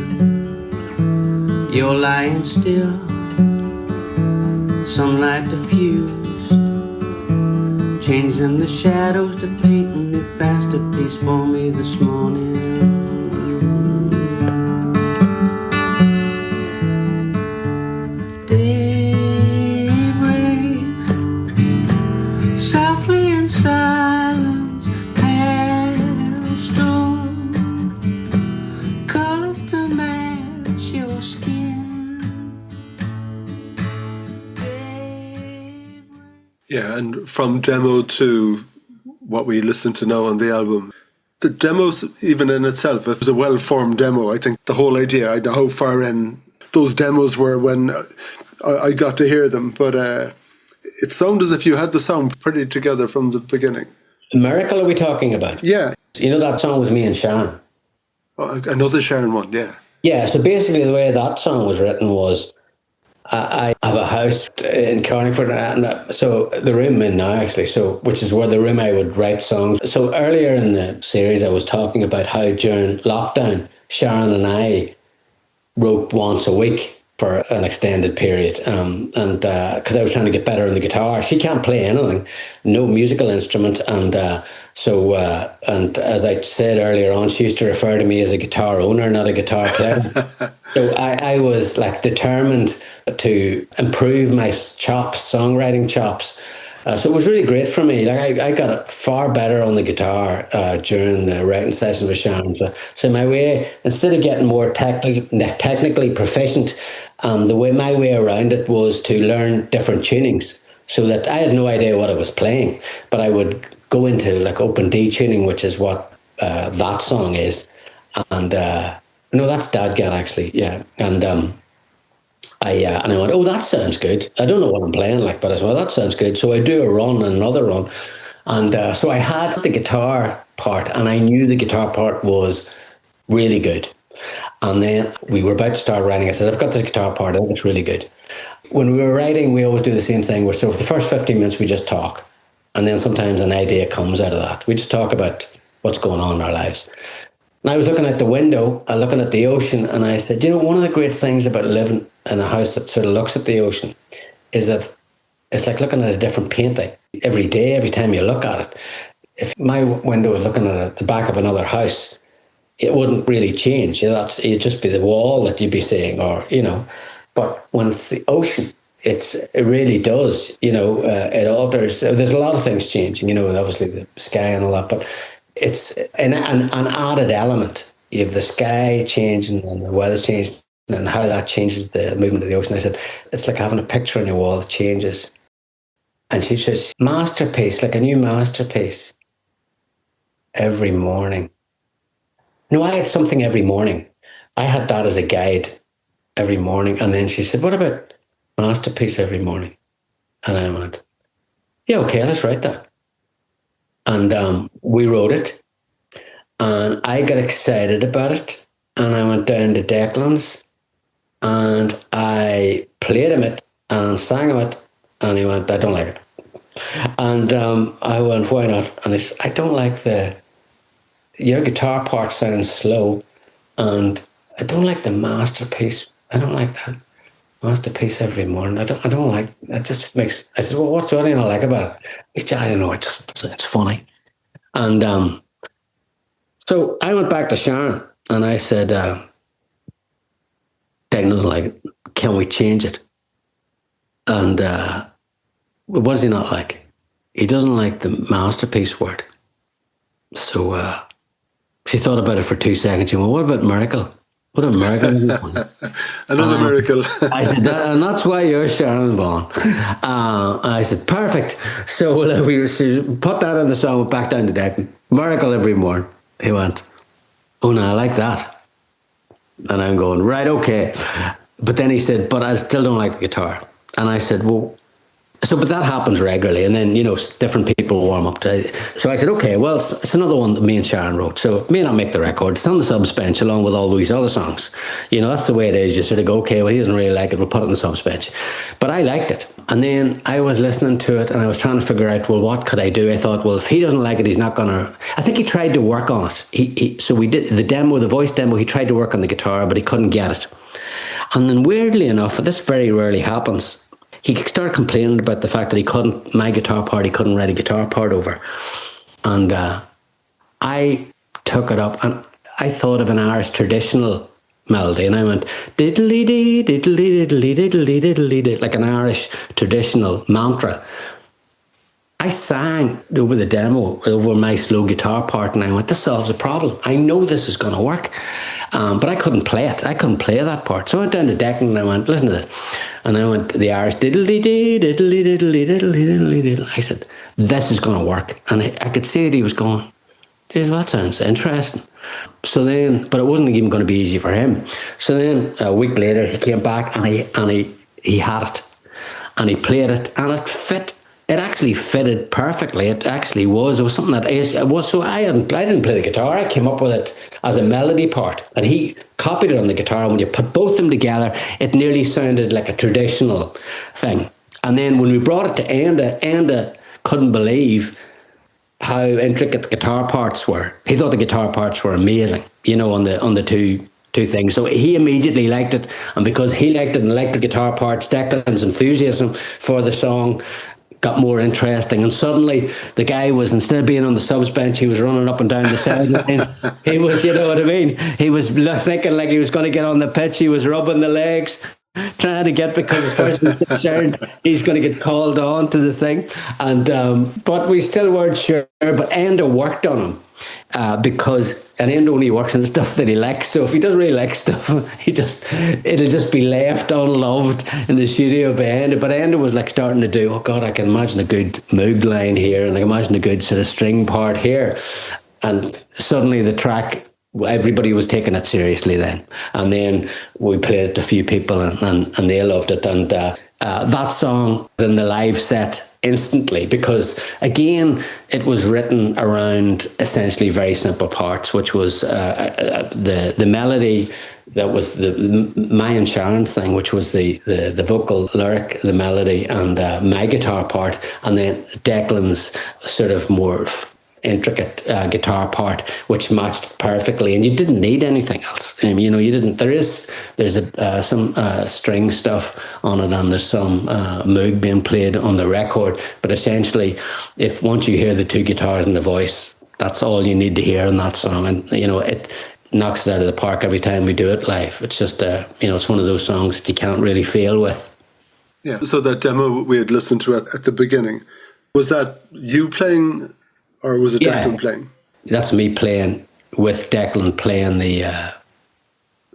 [SPEAKER 5] You're lying still, sunlight diffused, changing the shadows to paint a new masterpiece for me this morning.
[SPEAKER 2] Yeah, and from demo to what we listen to now on the album, the demos, even in itself, it was a well-formed demo. I think the whole idea, I know how far in those demos were when I got to hear them, but it sounded as if you had the sound pretty together from the beginning.
[SPEAKER 1] Miracle are we talking about?
[SPEAKER 2] Yeah.
[SPEAKER 1] You know, that song was me and Sharon.
[SPEAKER 2] Oh, another Sharon one, yeah.
[SPEAKER 1] Yeah, so basically the way that song was written was, I have a house in Carningford, and so the room I'm in now, actually, so which is where the room I would write songs. So earlier in the series, I was talking about how during lockdown, Sharon and I wrote once a week for an extended period, and because I was trying to get better on the guitar. She can't play anything, no musical instrument, and so as I said earlier on, she used to refer to me as a guitar owner, not a guitar player. So I was like determined to improve my chops, songwriting chops, So it was really great for me. Like I got far better on the guitar during the writing session with Sharon. So my way, instead of getting more technically proficient, my way around it was to learn different tunings. So that I had no idea what I was playing, but I would go into like open D tuning, which is what that song is, and no, that's Dadgad actually, yeah, and I went, oh, that sounds good. I don't know what I'm playing like, but I said, well, that sounds good. So I do a run and another run, and so I had the guitar part, and I knew the guitar part was really good. And then we were about to start writing. I said, I've got the guitar part. I think it's really good. When we were writing, we always do the same thing. So for the first 15 minutes, we just talk. And then sometimes an idea comes out of that. We just talk about what's going on in our lives. And I was looking out the window, looking at the ocean, and I said, one of the great things about living in a house that sort of looks at the ocean is that it's like looking at a different painting every day, every time you look at it. If my window was looking at the back of another house, it wouldn't really change. It'd just be the wall that you'd be seeing, but when it's the ocean, it really does, it alters. There's a lot of things changing, obviously the sky and all that, but it's an added element. You have the sky changing and the weather changing and how that changes the movement of the ocean. I said, it's like having a picture on your wall that changes. And she says, masterpiece, like a new masterpiece every morning. No, I had something every morning. I had that as a guide every morning. And then she said, what about masterpiece every morning? And I went, yeah, okay, let's write that. And we wrote it. And I got excited about it. And I went down to Declan's and I played him it and sang him it. And he went, I don't like it. And I went, why not? And he said, I don't like your guitar part sounds slow, and I don't like the masterpiece. I don't like that masterpiece every morning. I don't like. It just makes. I said, well, what do you not like about it? I don't know. It's funny. And so I went back to Sharon and I said, Declan, like, can we change it? And what does he not like? He doesn't like the masterpiece word. So. She thought about it for 2 seconds. She went, what about miracle? What a miracle.
[SPEAKER 2] Another miracle.
[SPEAKER 1] I said, and that's why you're Sharon Vaughan. I said, perfect. So she put that in the song, went back down to Declan. Miracle every morning. He went, oh, no, I like that. And I'm going, right, okay. But then he said, but I still don't like the guitar. And I said, well, but that happens regularly, and then different people warm up to it. So I said, okay, well, it's another one that me and Sharon wrote, so it may not make the record. It's on the subs bench along with all these other songs. That's the way it is. You sort of go, okay, well, he doesn't really like it, we'll put it on the subs bench. But I liked it, and then I was listening to it and I was trying to figure out, well, what could I do? I thought, well, if he doesn't like it, he's not gonna. I think he tried to work on it. So we did the voice demo. He tried to work on the guitar, but he couldn't get it. And then weirdly enough, this very rarely happens, he started complaining about the fact that he couldn't write a guitar part over. And I took it up and I thought of an Irish traditional melody, and I went diddly dee diddly diddly diddly diddly dee, like an Irish traditional mantra. I sang over the demo, over my slow guitar part, and I went, this solves a problem. I know this is going to work. But I couldn't play it. I couldn't play that part. So I went down to Declan and I went, listen to this. And I went, the Irish diddly dee, diddly diddly diddly diddly diddly. I said, this is going to work. And I could see that he was going, geez, well, that sounds interesting. So then, but it wasn't even going to be easy for him. So then a week later, he came back and he had it. And he played it and it fit. It actually fitted perfectly. It actually was. It was something that it was. So I didn't play the guitar. I came up with it as a melody part, and he copied it on the guitar. And when you put both of them together, it nearly sounded like a traditional thing. And then when we brought it to Enda couldn't believe how intricate the guitar parts were. He thought the guitar parts were amazing. On the two things. So he immediately liked it, and because he liked it and liked the guitar parts, Declan's enthusiasm for the song got more interesting, and suddenly the guy was, instead of being on the subs bench, he was running up and down the sidelines. He was, you know what I mean, he was thinking like he was going to get on the pitch. He was rubbing the legs, trying to get, because as far as he's concerned, he's going to get called on to the thing. And but we still weren't sure. But Enda worked on him because Enda only works on stuff that he likes. So if he doesn't really like stuff, it'll just be left unloved in the studio by Enda. But Enda was like starting to do, oh God, I can imagine a good Moog line here, and I can imagine a good sort of string part here. And suddenly the track, everybody was taking it seriously then. And then we played it to a few people, and they loved it. And that song in the live set instantly, because again, it was written around essentially very simple parts, which was the melody, that was the Mayan Sharon thing, which was the vocal lyric, the melody, and my guitar part, and then Declan's sort of more intricate guitar part, which matched perfectly, and you didn't need anything else. You know, you didn't. There's some string stuff on it, and there's some Moog being played on the record. But essentially, if once you hear the two guitars and the voice, that's all you need to hear in that song, and you know it knocks it out of the park every time we do it live. It's just it's one of those songs that you can't really fail with.
[SPEAKER 2] Yeah. So that demo we had listened to at the beginning, was that you playing? Or was it Declan playing?
[SPEAKER 1] That's me playing with Declan playing the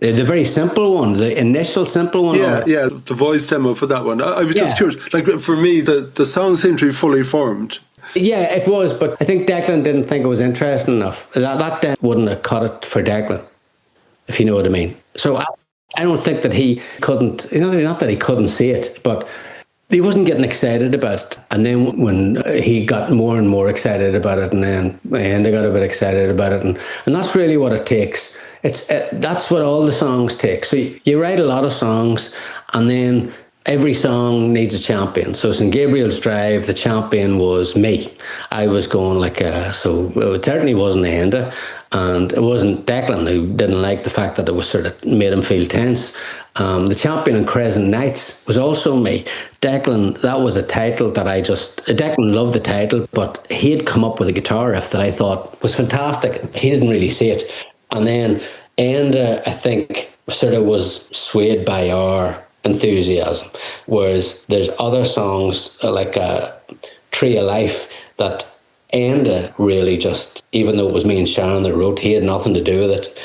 [SPEAKER 1] very simple one, the initial simple one.
[SPEAKER 2] Yeah, the voice demo for that one. I was just curious. Like for me, the song seemed to be fully formed.
[SPEAKER 1] Yeah, it was, but I think Declan didn't think it was interesting enough. That wouldn't have cut it for Declan, if you know what I mean. So I don't think that he couldn't, not that he couldn't see it, but he wasn't getting excited about it. And then when he got more and more excited about it, and then I got a bit excited about it, and that's really what it takes. That's what all the songs take. So you write a lot of songs, and then every song needs a champion. So St. Gabriel's Drive, the champion was me. I was going so it certainly wasn't Enda, and it wasn't Declan, who didn't like the fact that it was sort of made him feel tense. The champion in Crescent Nights was also me. Declan, that was a title that Declan loved the title, but he had come up with a guitar riff that I thought was fantastic. He didn't really see it. And then Enda, I think, sort of was swayed by our enthusiasm, whereas there's other songs like Tree of Life that Enda really just, even though it was me and Sharon that wrote, he had nothing to do with it,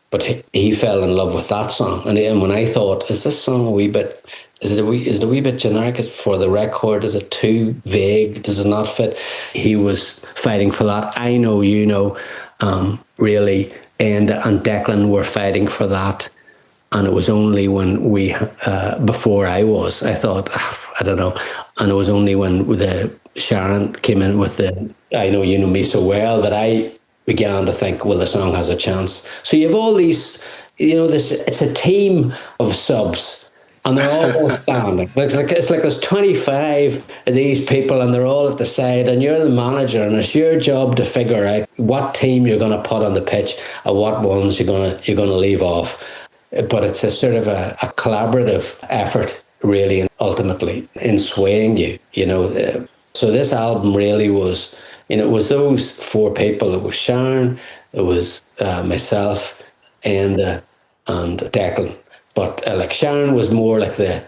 [SPEAKER 1] but he fell in love with that song. And then when I thought, is this song is it a wee bit generic for the record? Is it too vague? Does it not fit? He was fighting for that. I Know You Know, really, and Declan were fighting for that. And it was only when before I thought, I don't know. And it was only when Sharon came in with the I Know You Know Me So Well that I began to think, well, the song has a chance. So you have all these, it's a team of subs, and they're all standing. It's like there's 25 of these people, and they're all at the side, and you're the manager, and it's your job to figure out what team you're going to put on the pitch and what ones you're going to leave off. But it's a sort of a collaborative effort, really, and ultimately in swaying you, So this album really was, it was those four people. It was Sharon, it was myself, and Declan. But Sharon was more like the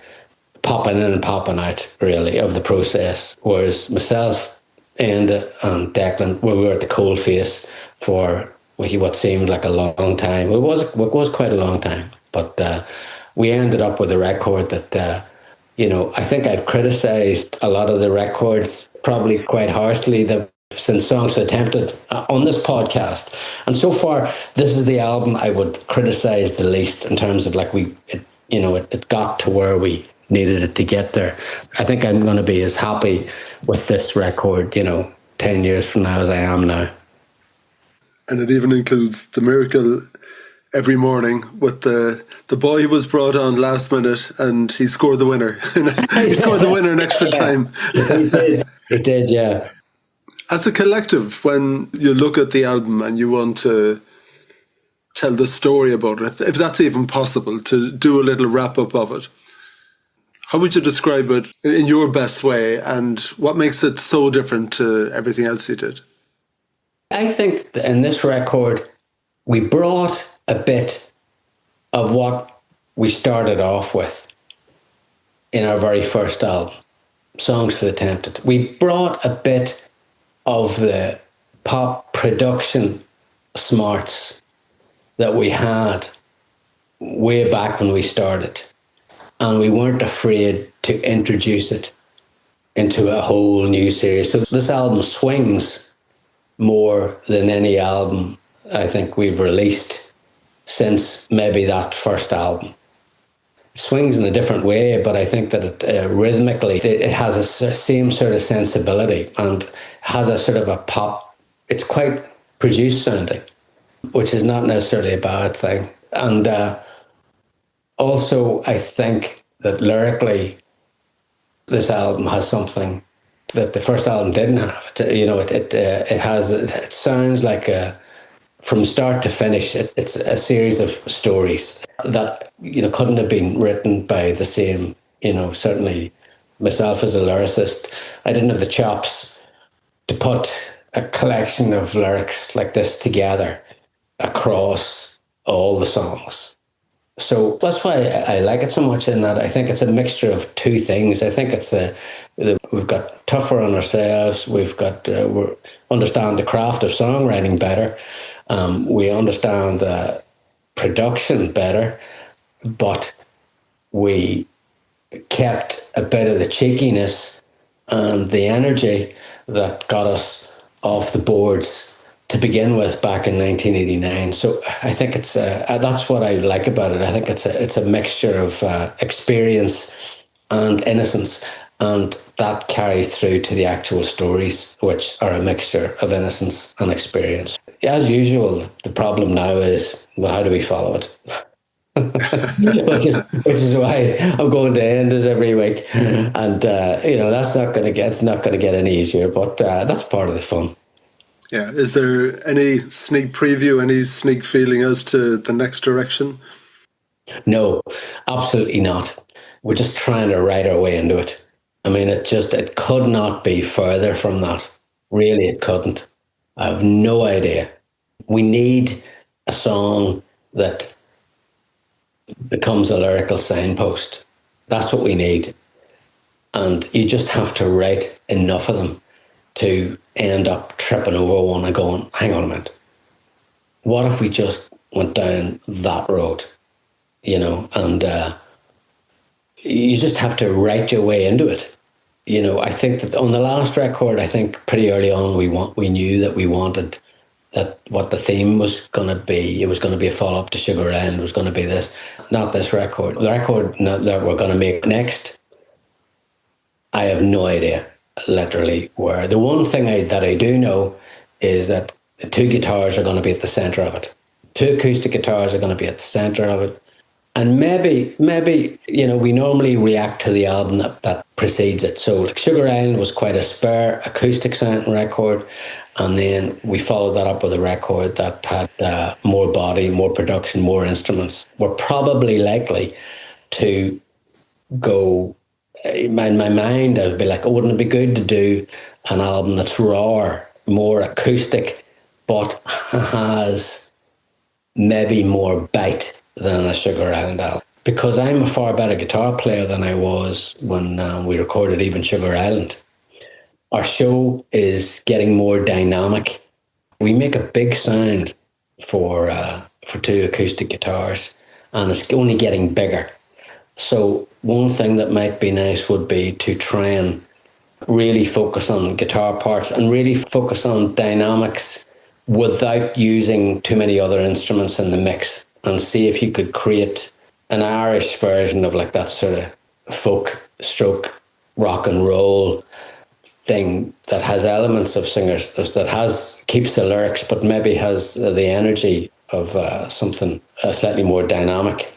[SPEAKER 1] popping in and popping out, really, of the process, whereas myself and Declan, we were at the coalface for what seemed like a long time. It was quite a long time, but we ended up with a record that, I think I've criticised a lot of the records probably quite harshly since Songs for the Tempted on this podcast. And so far, this is the album I would criticise the least in terms of it got to where we needed it to get there. I think I'm going to be as happy with this record, 10 years from now as I am now.
[SPEAKER 2] And it even includes the miracle every morning with the boy who was brought on last minute, and he scored the winner. He scored the winner in extra time.
[SPEAKER 1] He did, yeah.
[SPEAKER 2] As a collective, when you look at the album and you want to tell the story about it, if that's even possible, to do a little wrap-up of it, how would you describe it in your best way, and what makes it so different to everything else you did?
[SPEAKER 1] I think that in this record, we brought a bit of what we started off with in our very first album, Songs for the Tempted. We brought a bit of the pop production smarts that we had way back when we started, and we weren't afraid to introduce it into a whole new series. So this album swings more than any album I think we've released since maybe that first album. It swings in a different way, but I think that it rhythmically it has a same sort of sensibility and has a sort of a pop. It's quite produced sounding, which is not necessarily a bad thing. And also, I think that lyrically, this album has something that the first album didn't have. It sounds like from start to finish, it's a series of stories that couldn't have been written by the same. Certainly myself as a lyricist, I didn't have the chops to put a collection of lyrics like this together across all the songs. So that's why I like it so much, in that I think it's a mixture of two things. I think it's we've got tougher on ourselves. We've got we understand the craft of songwriting better. We understand production better, but we kept a bit of the cheekiness and the energy that got us off the boards to begin with back in 1989. So I think that's what I like about it. I think it's a mixture of experience and innocence, and that carries through to the actual stories, which are a mixture of innocence and experience. As usual, the problem now is, well, how do we follow it? which is why I'm going to end this every week, and that's not going to get any easier. But that's part of the fun.
[SPEAKER 2] Yeah. Is there any sneak preview, any sneak feeling as to the next direction?
[SPEAKER 1] No, absolutely not. We're just trying to write our way into it. I mean, it could not be further from that. Really, it couldn't. I have no idea. We need a song that becomes a lyrical signpost. That's what we need. And you just have to write enough of them to end up tripping over one and going, hang on a minute, what if we just went down that road? And you just have to write your way into it. I think that on the last record, I think pretty early on we knew that we wanted that what the theme was going to be. It was going to be a follow-up to Sugar Island. It was going to be this, not this record. The record that we're going to make next, I have no idea, literally, where. The one thing that I do know is that the two guitars are going to be at the centre of it. Two acoustic guitars are going to be at the centre of it. And maybe, we normally react to the album that precedes it. So like Sugar Island was quite a spare acoustic sounding record. And then we followed that up with a record that had more body, more production, more instruments. We're probably likely to go, in my mind, I would be like, wouldn't it be good to do an album that's rawer, more acoustic, but has maybe more bite than a Sugar Island album? Because I'm a far better guitar player than I was when we recorded even Sugar Island. Our show is getting more dynamic. We make a big sound for two acoustic guitars, and it's only getting bigger. So one thing that might be nice would be to try and really focus on guitar parts and really focus on dynamics without using too many other instruments in the mix, and see if you could create an Irish version of like that sort of folk stroke rock and roll thing that has elements of singers, that keeps the lyrics but maybe has the energy of something slightly more dynamic.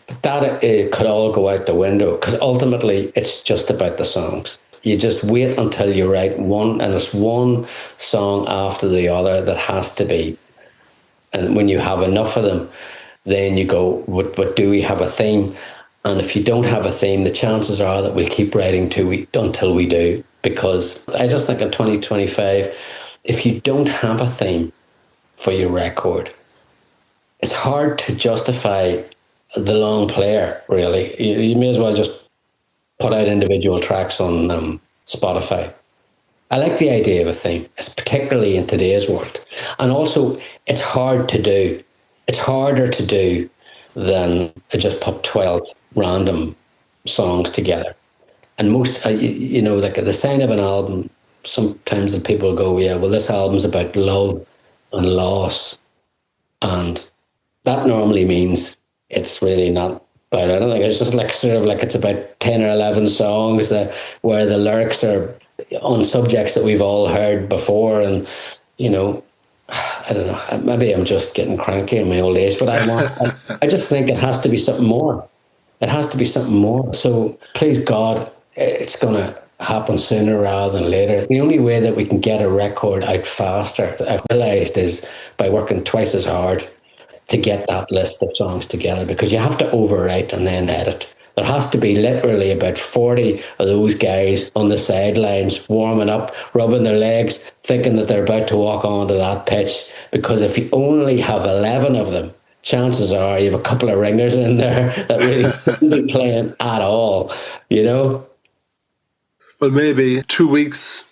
[SPEAKER 1] But that it could all go out the window, because ultimately it's just about the songs. You just wait until you write one, and it's one song after the other that has to be. And when you have enough of them, then you go, what do we have a theme? And if you don't have a theme, the chances are that we'll keep writing until we do. Because I just think in 2025, if you don't have a theme for your record, it's hard to justify the long player, really. You may as well just put out individual tracks on Spotify. I like the idea of a theme, particularly in today's world. And also, it's hard to do. It's harder to do than just put 12 random songs together. And most, like the sign of an album, sometimes the people go, yeah, well, this album's about love and loss. And that normally means it's really not about anything. It's just like sort of like it's about 10 or 11 songs where the lyrics are on subjects that we've all heard before. And, I don't know, maybe I'm just getting cranky in my old age, but I just think it has to be something more. It has to be something more. So please God, it's going to happen sooner rather than later. The only way that we can get a record out faster, I've realised, is by working twice as hard to get that list of songs together, because you have to overwrite and then edit. There has to be literally about 40 of those guys on the sidelines warming up, rubbing their legs, thinking that they're about to walk onto that pitch. Because if you only have 11 of them, chances are you have a couple of ringers in there that really shouldn't be playing at all,
[SPEAKER 2] Well, maybe 2 weeks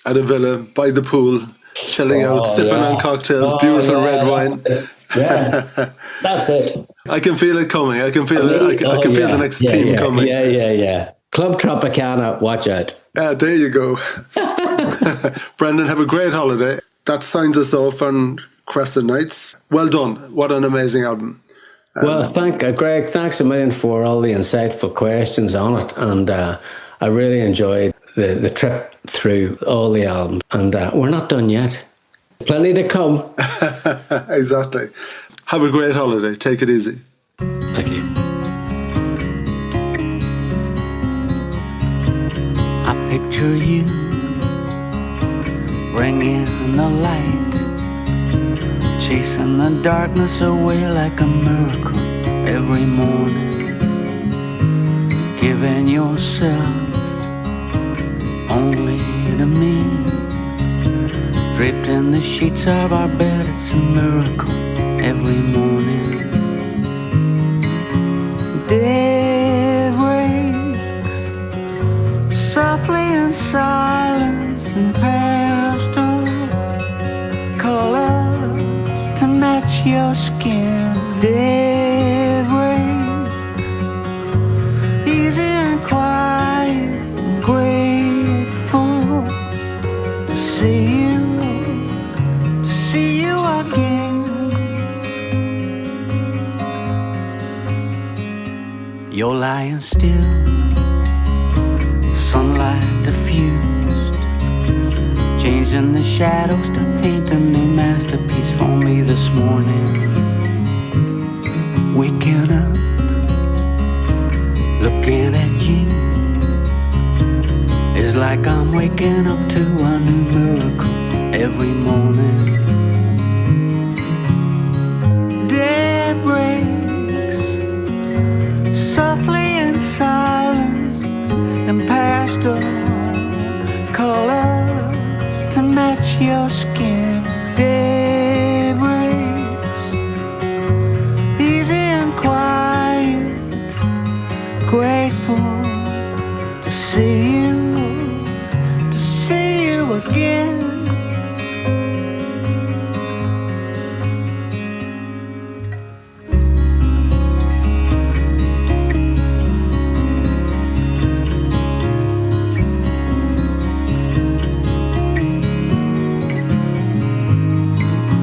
[SPEAKER 2] at a villa by the pool, chilling out, sipping on cocktails, beautiful red wine.
[SPEAKER 1] Yeah, that's it.
[SPEAKER 2] I can feel it coming. I can feel it. I can feel the next team coming.
[SPEAKER 1] Yeah. Club Tropicana, watch out.
[SPEAKER 2] There you go. Brendan, have a great holiday. That signs us off on Crescent Nights. Well done. What an amazing album.
[SPEAKER 1] Well, Greg, thanks a million for all the insightful questions on it. And I really enjoyed the trip through all the albums. And we're not done yet. Plenty to come.
[SPEAKER 2] Exactly. Have a great holiday. Take it easy.
[SPEAKER 1] Thank you.
[SPEAKER 5] I picture you bringing the light, chasing the darkness away like a miracle every morning, giving yourself only to me. Draped in the sheets of our bed, it's a miracle every morning. Day breaks softly in silence and pastel colors to match your skin. Day breaks easy and quiet and grateful to see you again. You're lying still, sunlight diffused, changing the shadows to paint a new masterpiece for me this morning. Waking up, looking at you, it's like I'm waking up to a new miracle every morning. Day breaks softly in silence and pastel colors to match your skin. Day breaks easy and quiet, grateful to see you again.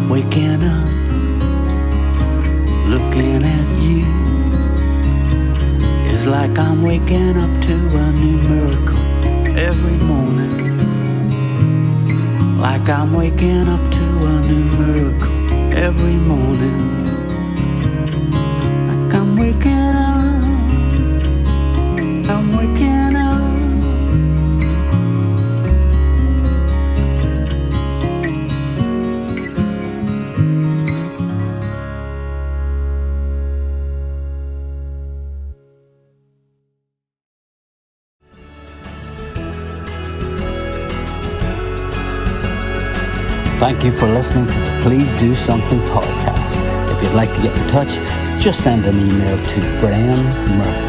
[SPEAKER 5] Waking up, looking at you, it's like I'm waking up to a new miracle every morning. Like I'm waking up to a new miracle every morning. Like I'm waking up, I'm waking up. Thank you for listening to the Please Do Something podcast. If you'd like to get in touch, just send an email to Brian Murphy